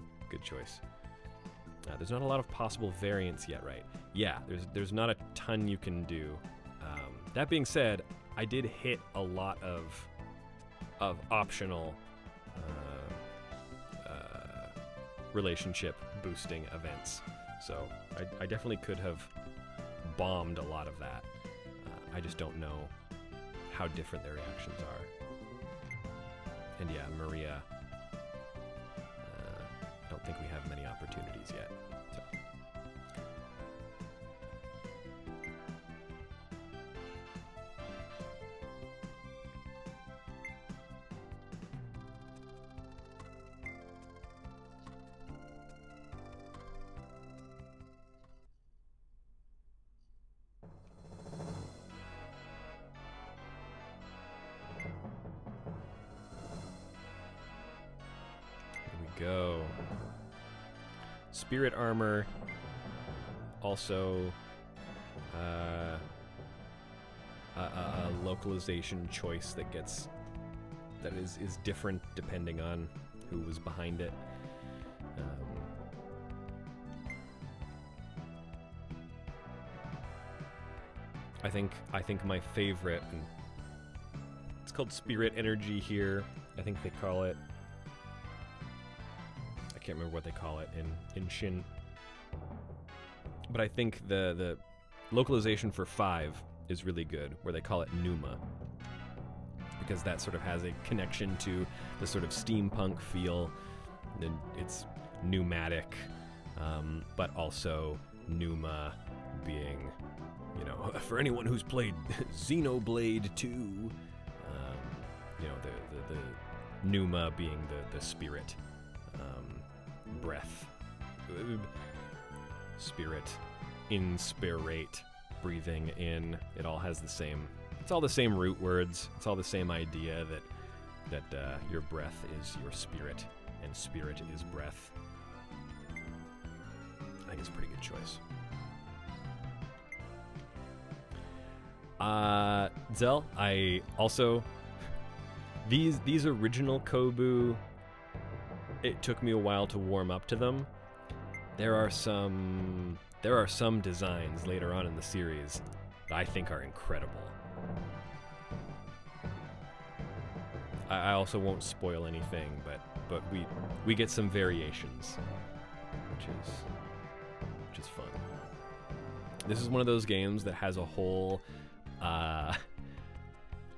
choice. There's not a lot of possible variants yet, right? Yeah, there's not a ton you can do. That being said, I did hit a lot of optional relationship boosting events, so I definitely could have bombed a lot of that. I just don't know how different their reactions are. And yeah, Maria, I don't think we have many opportunities yet. So. Go. Spirit armor, also a localization choice that is different depending on who was behind it. I think my favorite, and it's called Spirit Energy here. I think they call it. I can't remember what they call it in Shin. But I think the localization for 5 is really good, where they call it Pneuma. Because that sort of has a connection to the sort of steampunk feel. And it's pneumatic, but also Pneuma being, you know, for anyone who's played Xenoblade 2, you know, the Pneuma being the spirit. Breath, spirit, inspirate, breathing in. It all has the same. It's all the same root words. It's all the same idea that your breath is your spirit, and spirit is breath. I think it's a pretty good choice. Zell, I also these original Kobu. It took me a while to warm up to them. There are some designs later on in the series that I think are incredible. I also won't spoil anything, but we get some variations, which is fun. This is one of those games that has a whole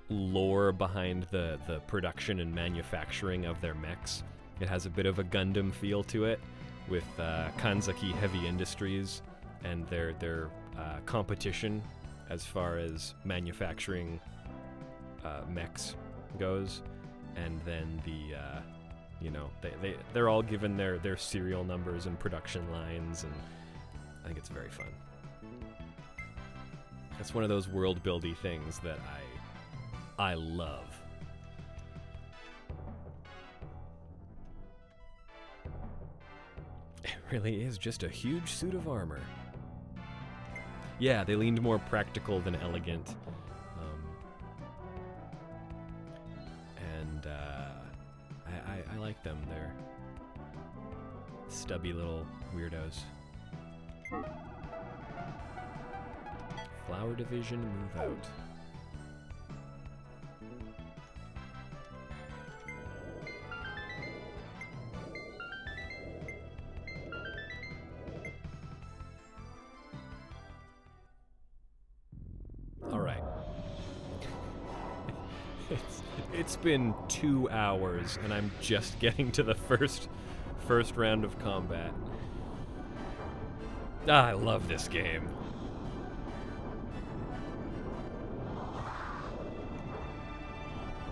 lore behind the production and manufacturing of their mechs. It has a bit of a Gundam feel to it, with Kanzaki Heavy Industries and their competition as far as manufacturing mechs goes, and then you know, they're all given their serial numbers and production lines, and I think it's very fun. It's one of those world-buildy things that I love. It really is just a huge suit of armor. Yeah, they leaned more practical than elegant. And I like them. They're stubby little weirdos. Flower Division, move out. It's been 2 hours, and I'm just getting to the first round of combat. I love this game.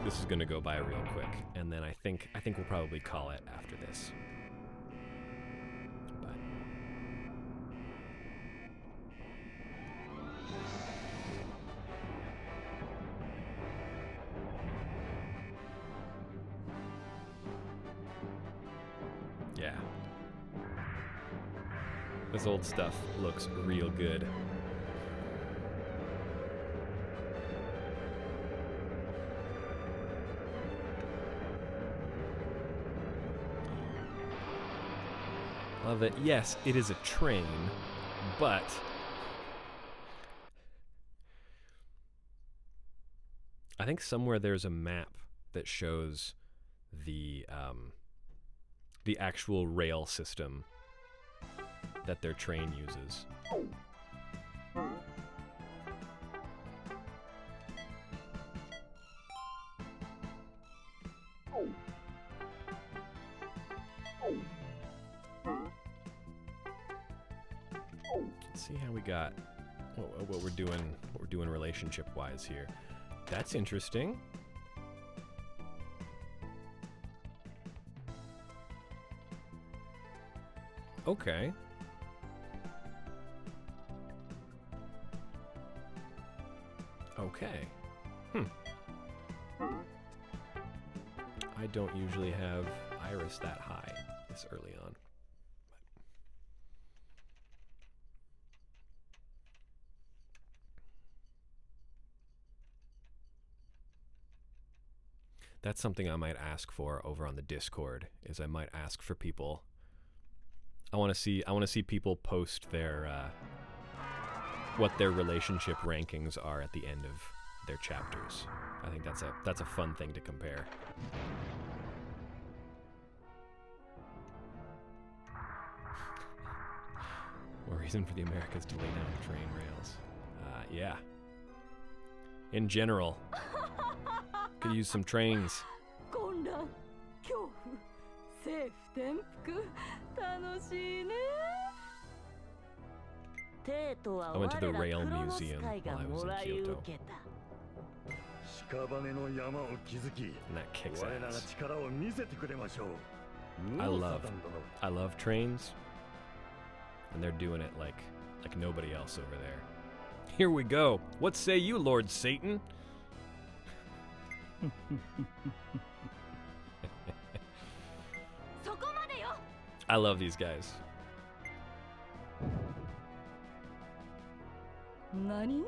This is gonna go by real quick, and then I think we'll probably call it after this. But yeah. This old stuff looks real good. Love it. Yes, it is a train, but I think somewhere there's a map that shows the actual rail system that their train uses. see how we got what we're doing relationship wise here. That's interesting. Okay. Okay. I don't usually have Iris that high this early on. That's something I might ask for over on the Discord. Is I might ask for people. I want to see people post their what their relationship rankings are at the end of their chapters. I think that's a fun thing to compare. More reason for the Americans to lay down train rails. Yeah. In general, could use some trains. I went to the rail museum while I was in Kyoto. And that kicks ass. I love trains. And they're doing it like nobody else over there. Here we go. What say you, Lord Satan? I love these guys. Nani?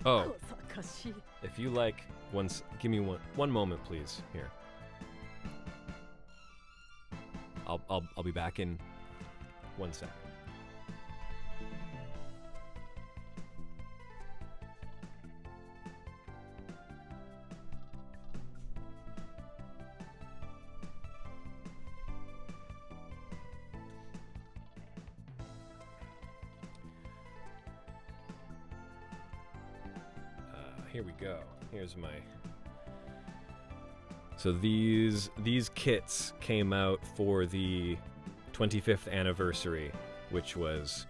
Oh, if you like, give me one moment, please. Here, I'll be back in 1 sec. Here we go. Here's my. So these kits came out for the 25th anniversary, which was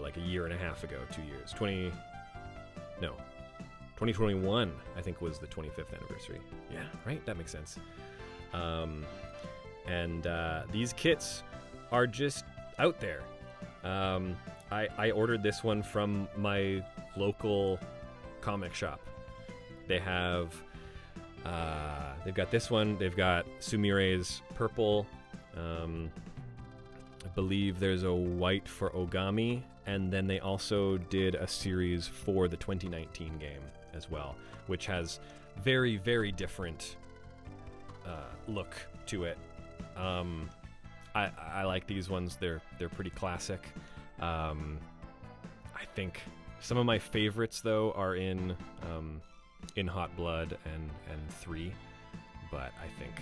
like a year and a half ago, 2 years. 2021, I think, was the 25th anniversary. Yeah, right? That makes sense. And these kits are just out there. I ordered this one from my local comic shop. They have they've got this one. They've got Sumire's purple. I believe there's a white for Ogami, and then they also did a series for the 2019 game as well, which has very, very different look to it. I like these ones. They're pretty classic. I think some of my favorites, though, are in Hot Blood and 3, but I think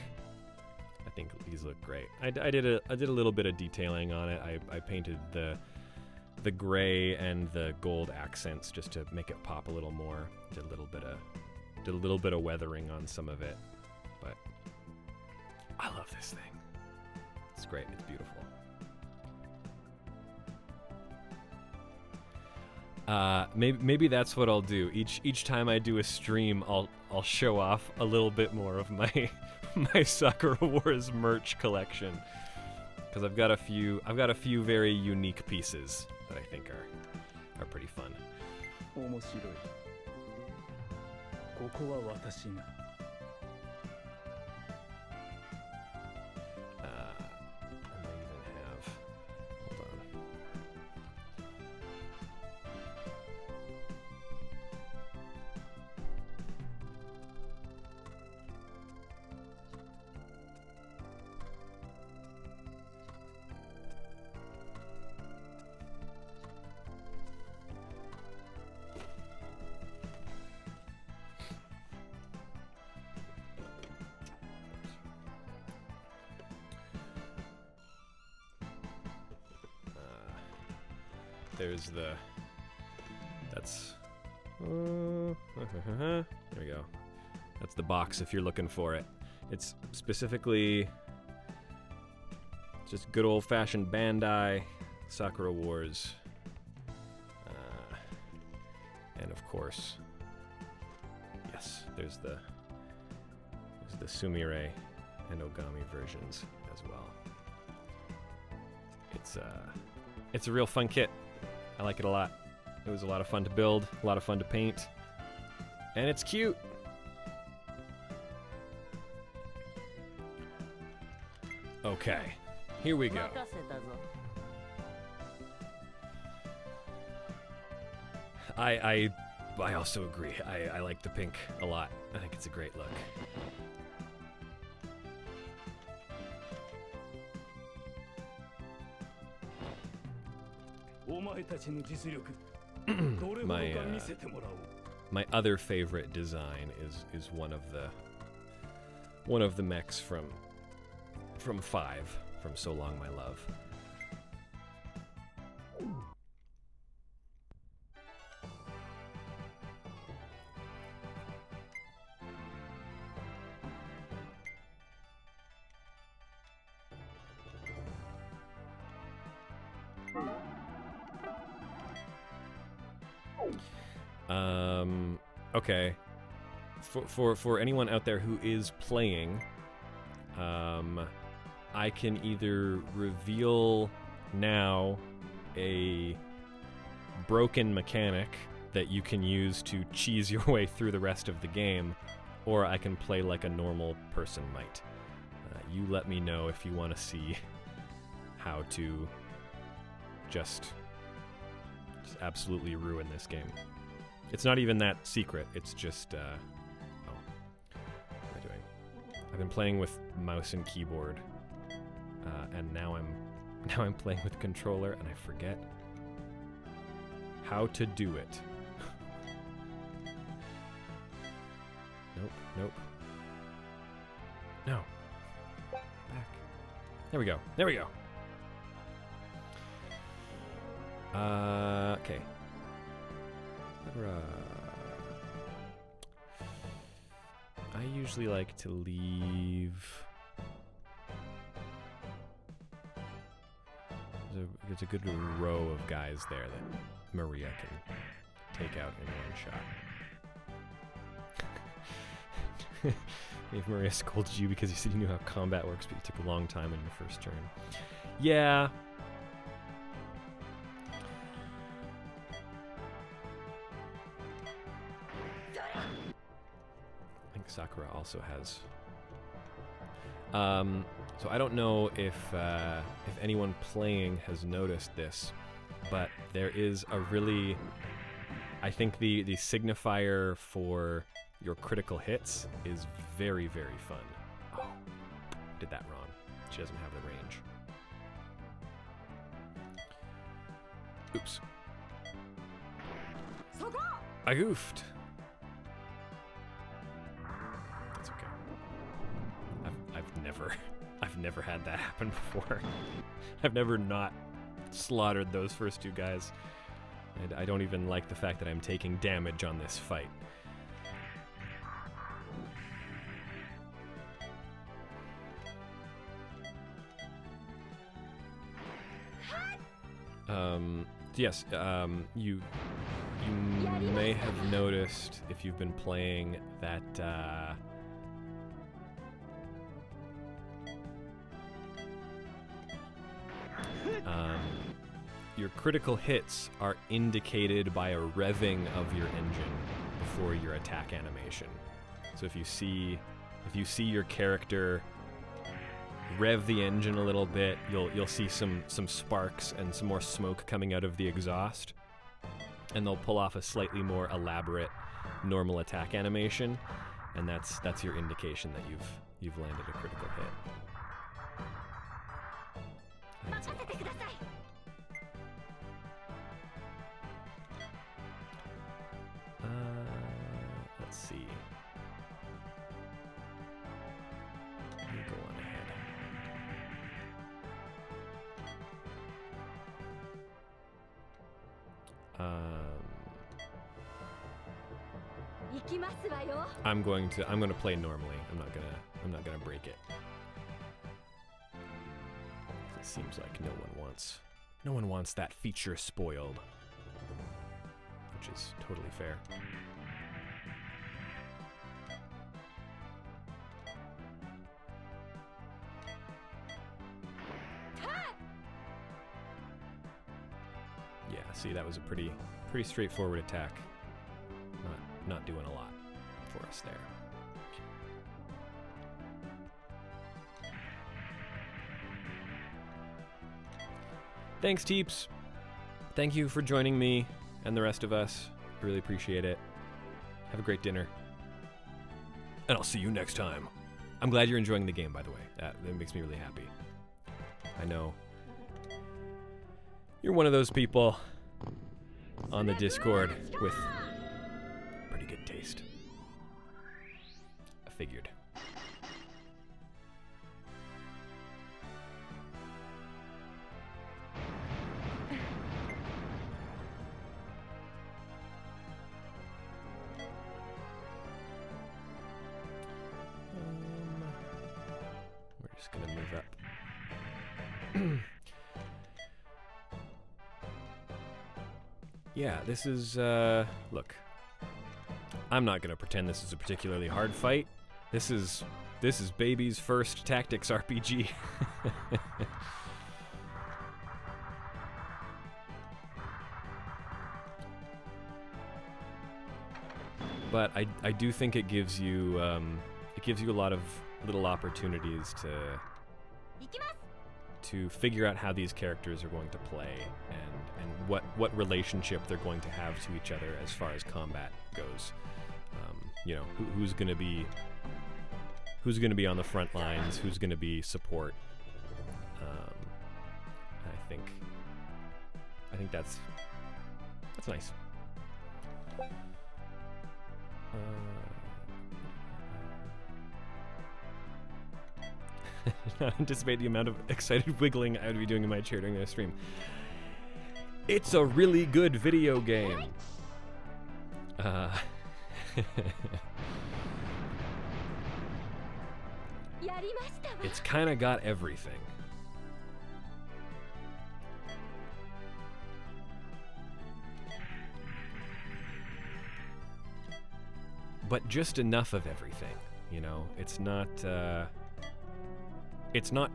these look great. I did a little bit of detailing on it. I painted the gray and the gold accents just to make it pop a little more. Did a little bit of weathering on some of it, but I love this thing. It's great. It's beautiful. Maybe that's what I'll do. Each time I do a stream, I'll show off a little bit more of my my Sakura Wars merch collection, because I've got a few very unique pieces that I think are pretty fun. I might even have. Hold on. there's the... That's... there we go. That's the box if you're looking for it. It's specifically just good old-fashioned Bandai Sakura Wars. And of course, yes, there's the Sumire and Ogami versions as well. It's a real fun kit. I like it a lot. It was a lot of fun to build, a lot of fun to paint, and it's cute. Okay, here we go. I also agree. I like the pink a lot. I think it's a great look. My other favorite design is one of the mechs from 5, from So Long My Love. Okay. For anyone out there who is playing, I can either reveal now a broken mechanic that you can use to cheese your way through the rest of the game, or I can play like a normal person might. You let me know if you want to see how to just absolutely ruin this game. It's not even that secret, it's just, what am I doing? I've been playing with mouse and keyboard, and now I'm playing with controller, and I forget how to do it. Nope. No. Back. There we go. Okay. I usually like to leave... There's a good row of guys there that Maria can take out in one shot. If Maria scolded you because you said you knew how combat works, but you took a long time in your first turn. Yeah. I think Sakura also has. So I don't know if anyone playing has noticed this, but there is a really, I think the signifier for your critical hits is very, very fun. Oh, did that wrong. She doesn't have the range. Oops. I goofed. That's okay. I've never had that happen before. I've never not slaughtered those first two guys. And I don't even like the fact that I'm taking damage on this fight. Yes, you may have noticed if you've been playing that your critical hits are indicated by a revving of your engine before your attack animation. So if you see your character rev the engine a little bit, you'll see some sparks and some more smoke coming out of the exhaust, and they'll pull off a slightly more elaborate normal attack animation, and that's your indication that you've landed a critical hit. I think that's it. Let's see. You go on ahead. I'm going to play normally. I'm not gonna break it. It seems like no one wants that feature spoiled, which is totally fair. Yeah, see, that was a pretty straightforward attack. Not doing a lot for us there. Thanks, Teeps. Thank you for joining me and the rest of us. Really appreciate it. Have a great dinner. And I'll see you next time. I'm glad you're enjoying the game, by the way. That makes me really happy. I know you're one of those people on the Discord with pretty good taste. I figured. We're just gonna move up. Yeah, this is, look. I'm not gonna pretend this is a particularly hard fight. This is baby's first tactics RPG. But I do think it gives you a lot of little opportunities to figure out how these characters are going to play and what relationship they're going to have to each other as far as combat goes. You know, who's gonna be on the front lines, who's gonna be support. I think that's nice. Not anticipate the amount of excited wiggling I would be doing in my chair during the stream. It's a really good video game. It's kind of got everything. But just enough of everything, you know? It's not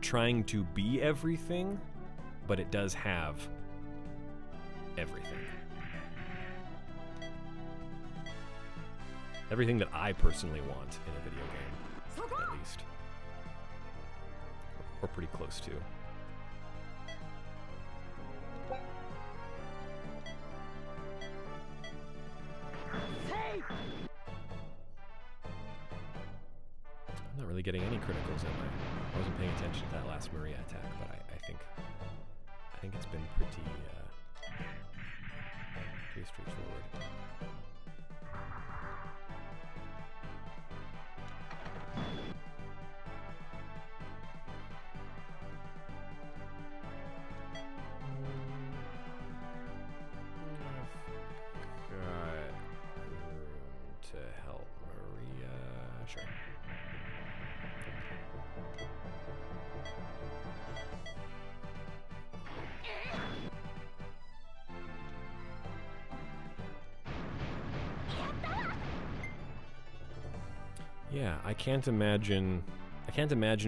trying to be everything, but it does have everything. Everything that I personally want in a video game, at least. Or pretty close to. I'm not really getting any criticals, am I? I wasn't paying attention to that last Maria attack, but I think it's been pretty straightforward. Got room to help Maria. Sure. Yeah, I can't imagine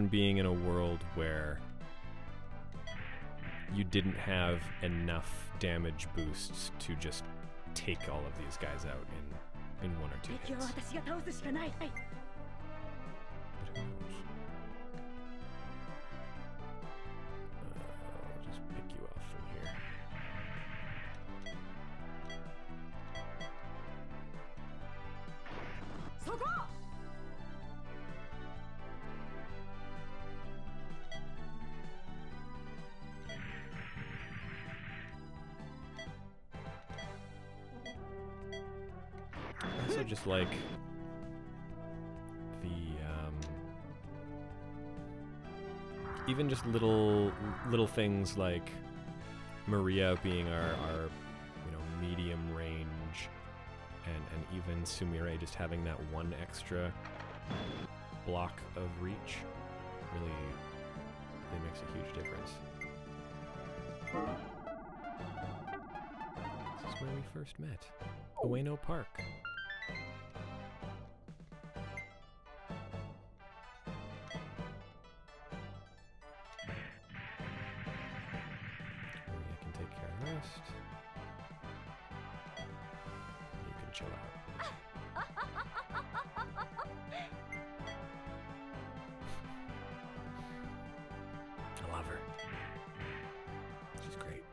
being in a world where you didn't have enough damage boosts to just take all of these guys out in one or two hits. But who knows? I'll just pick you off from here. Also just like the even just little things like Maria being our medium range, and even Sumire just having that one extra block of reach really makes a huge difference. This is where we first met. Ueno Park. I can take care of the rest. You can chill out. I love her. She's great.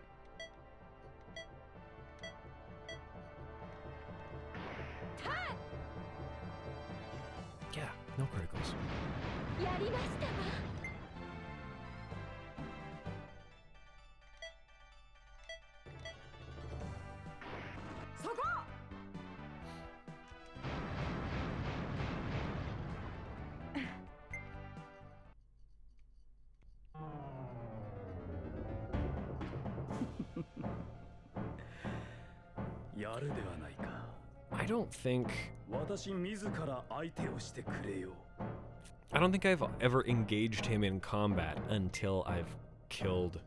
Yeah, no criticals. やりましたわ。そこ。やるではないか。 I don't think 私自ら相手をしてくれよ。 I don't think I've ever engaged him in combat until I've killed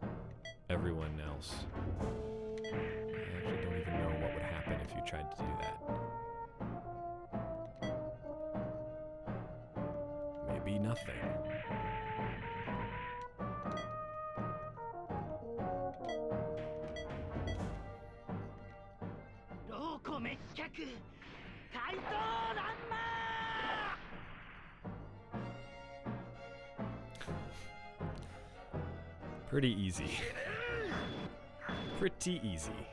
everyone else. I actually don't even know what would happen if you tried to do that. Maybe nothing. ローコ滅却怪盗乱魔 Pretty easy. Pretty easy.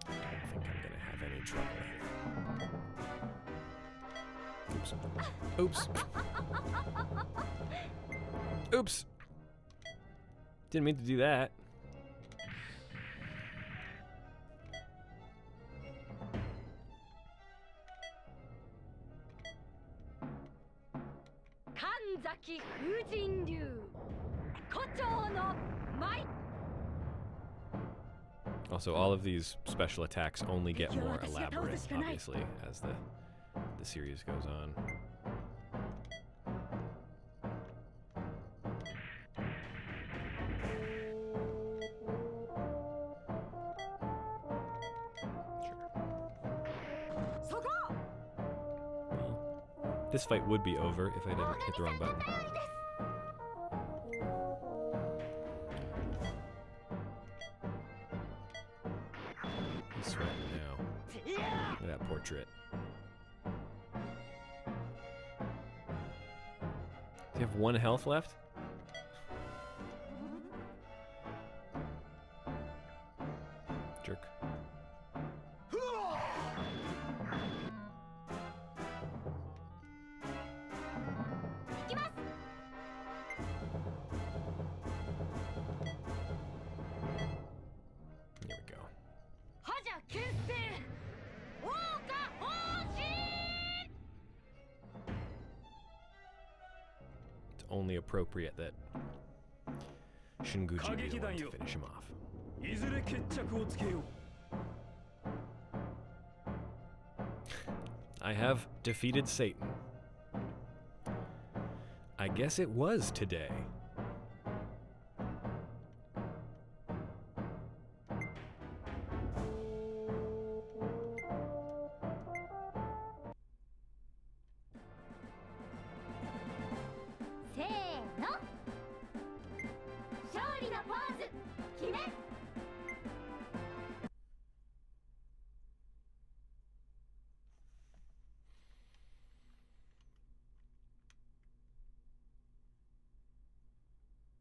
I don't think I'm gonna have any trouble here. Oops. Oops. Oops. Didn't mean to do that. Also, all of these special attacks only get more elaborate, obviously, as the series goes on. Sure. Well, this fight would be over if I didn't hit the wrong button. He's sweating now. Look at that portrait. Do you have 1 health left? Jerk. Here we go. It's only appropriate that Shinguji be the one to finish him off. いずれ決着をつけよう。 I have defeated Satan. I guess it was today.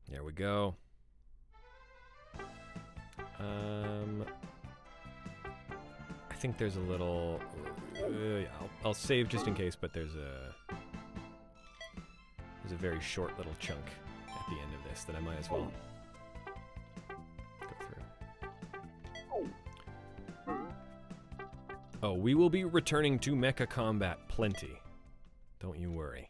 There we go. I think there's a little. I'll save just in case, but there's a very short little chunk at the end of this that I might as well go through. Oh, we will be returning to mecha combat plenty. Don't you worry.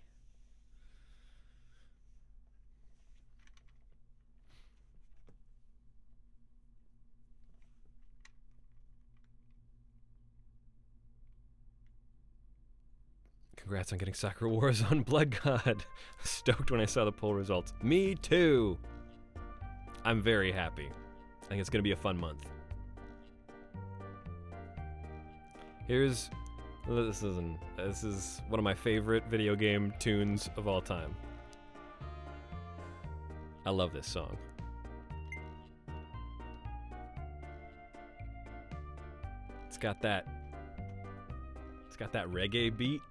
Congrats on getting Sakura Wars on Blood God. Stoked when I saw the poll results. Me too. I'm very happy. I think it's going to be a fun month. This is one of my favorite video game tunes of all time. I love this song. It's got that reggae beat.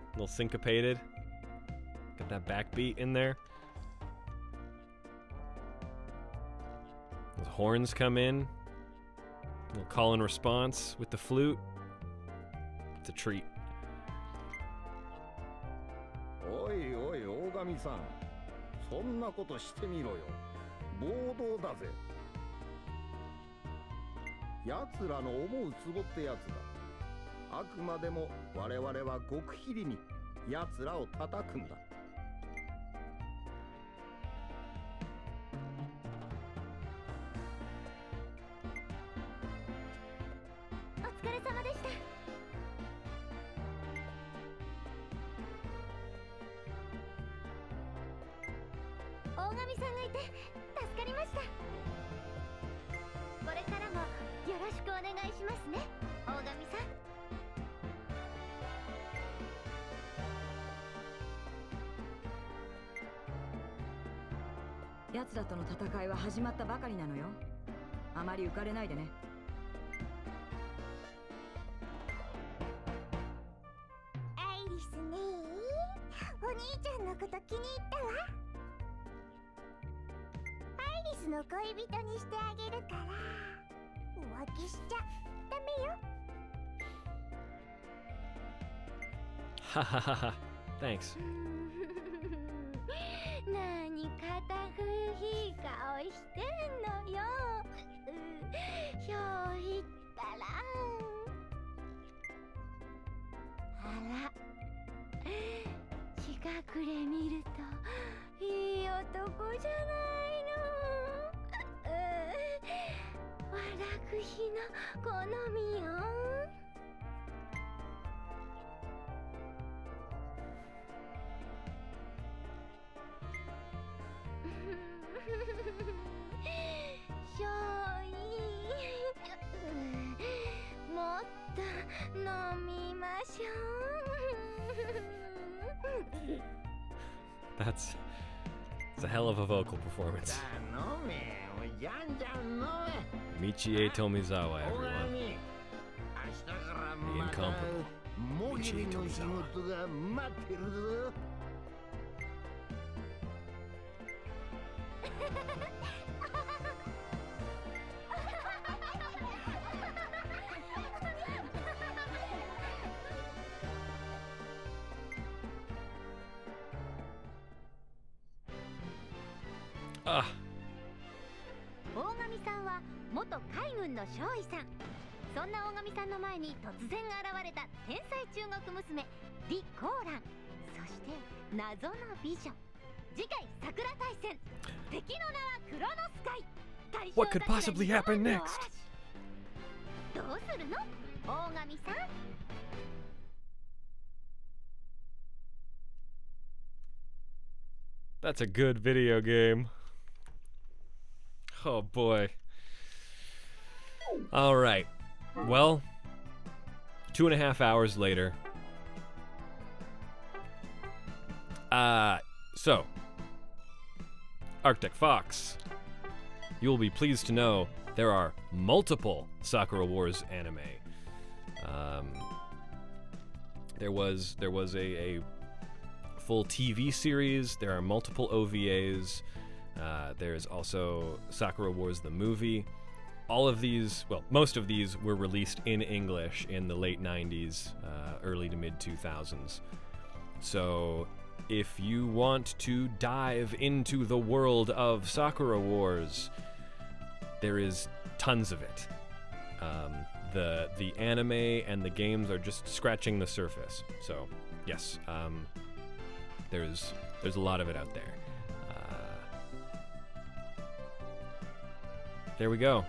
A little syncopated. Got that backbeat in there. Those horns come in. A little call and response with the flute. It's a treat. おいおい大神さん、そんなことしてみろよ。暴動だぜ。奴らの思うツボってやつだ。あくまでも我々は極秘裏に奴らを叩くんだ。お疲れ様でした。大神さんがいて助かりました。これからもよろしくお願いしますね、大神さん。奴らとの戦いは始まったばかりなのよ。あまり浮かれないでね。アイリスね、お兄ちゃんのこと気に入ったわ。アイリスの恋人にしてあげるから浮気しちゃダメよ。はははは。Thanks. 何堅苦しい顔してんのよ。ひょういったら。あら、近くで見るといい男じゃないの。私の好みよ。しょうい、もっと飲みましょう。That's a hell of a vocal performance. さあ飲め、じゃんじゃん飲め。 Michie Tomizawa, 大 everyone. 神、明日からまた incomparable もぎりの仕事が待ってるぞ。Ah, 大神さんは元海軍の少尉さん。そんな大神さんの前に突然現れた天才中国娘李コーラン、そして謎の美女。次回桜大戦、敵の名はクロノスカイ。大将 what could possibly happen たちが next? どうするの大神さん。That's a good video game. Oh boy. All right. Well, 2.5 hours later. So, Arctic Fox, you will be pleased to know there are multiple Sakura Wars anime. There was a full TV series. There are multiple OVAs. There's also Sakura Wars the movie. All of these, well, most of these were released in English in the late 90s, early to mid 2000s. So if you want to dive into the world of Sakura Wars, there is tons of it. The anime and the games are just scratching the surface. So yes, there's a lot of it out there. There we go.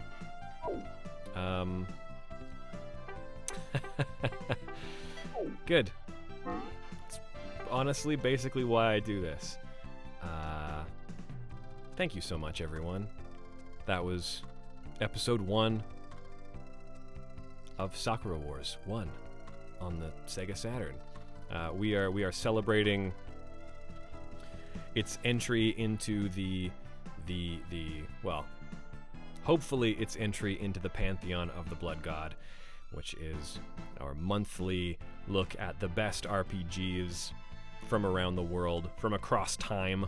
Good. It's honestly basically why I do this. Thank you so much, everyone. That was episode 1 of Sakura Wars 1 on the Sega Saturn. We are celebrating its entry into the well, hopefully its entry into the Pantheon of the Blood God, which is our monthly look at the best RPGs from around the world, from across time,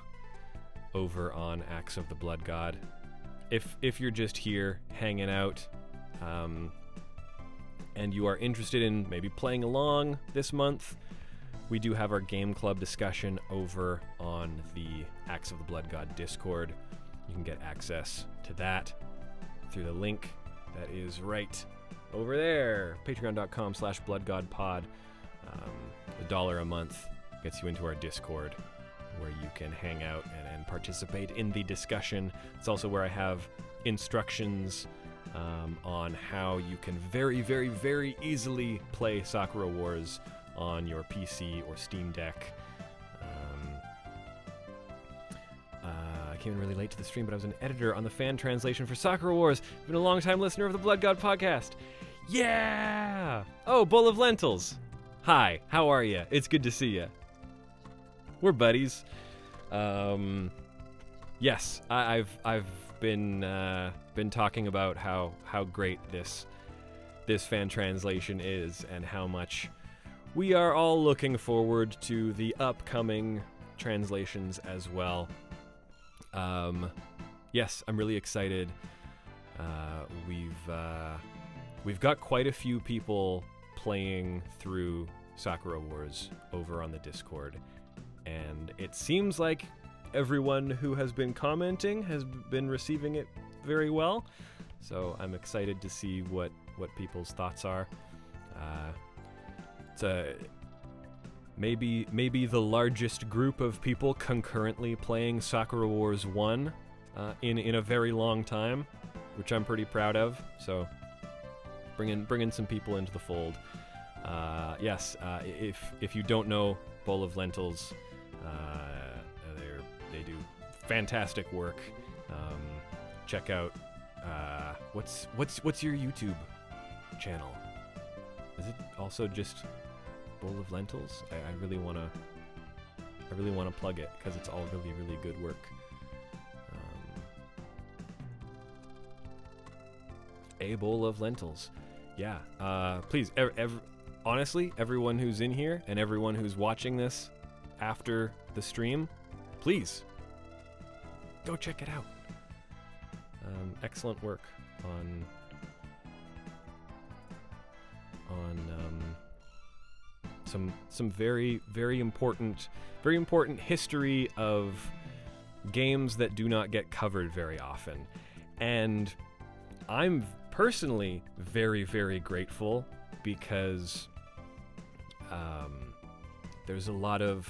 over on Axe of the Blood God. If you're just here hanging out, and you are interested in maybe playing along this month, we do have our game club discussion over on the Axe of the Blood God Discord. You can get access to that through the link that is right over there, patreon.com/bloodgodpod. $1 a month gets you into our Discord, where you can hang out and participate in the discussion. It's also where I have instructions on how you can very, very, very easily play Sakura Wars on your PC or Steam Deck. I came in really late to the stream, but I was an editor on the fan translation for Sakura Wars. I've been a long-time listener of the Blood God podcast. Yeah! Oh, Bowl of Lentils. Hi, how are you? It's good to see you. We're buddies. Yes, I've been talking about how great this fan translation is, and how much we are all looking forward to the upcoming translations as well. Yes, I'm really excited. We've got quite a few people playing through Sakura Wars over on the Discord, and it seems like everyone who has been commenting has been receiving it very well. So I'm excited to see what people's thoughts are. It's maybe the largest group of people concurrently playing Sakura Wars 1 in a very long time, which I'm pretty proud of. So bringing some people into the fold. Yes, if you don't know Bowl of Lentils, they do fantastic work. Check out what's your YouTube channel? Is it also just Bowl of Lentils? I really wanna plug it because it's all really, really good work. A Bowl of Lentils. Yeah. Please, honestly, everyone who's in here and everyone who's watching this after the stream, please go check it out. Excellent work on some very, very important history of games that do not get covered very often. And I'm personally very, very grateful because there's a lot of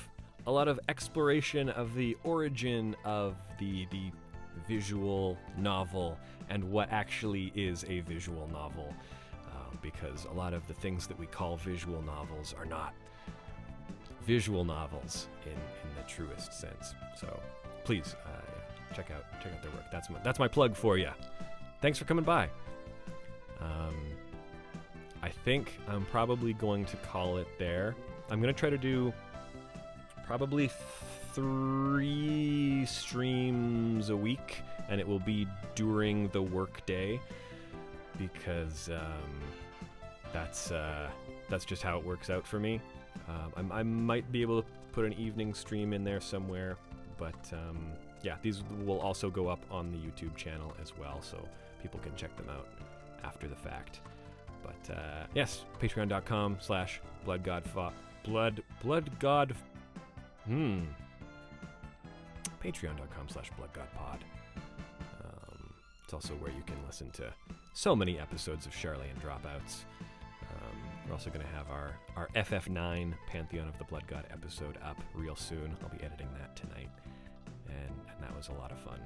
exploration of the origin of the visual novel and what actually is a visual novel, because a lot of the things that we call visual novels are not visual novels in the truest sense. So please check out their work. That's my plug for you. Thanks for coming by. I think I'm probably going to call it there. I'm going to try to do probably 3 streams a week, and it will be during the work day, because that's just how it works out for me. I might be able to put an evening stream in there somewhere, but yeah, these will also go up on the YouTube channel as well, so people can check them out after the fact. But yes, patreon.com/bloodgodpod. Patreon.com/bloodgodpod. It's also where you can listen to so many episodes of Charlene Dropouts. We're also going to have our FF9 Pantheon of the Blood God episode up real soon. I'll be editing that tonight, and that was a lot of fun.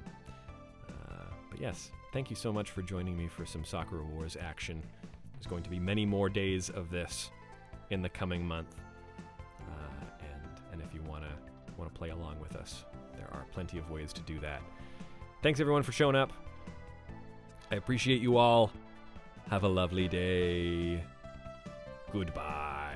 But yes, thank you so much for joining me for some Sakura Wars action. There's going to be many more days of this in the coming month. play along with us. There are plenty of ways to do that. Thanks everyone for showing up. I appreciate you all. Have a lovely day. Goodbye.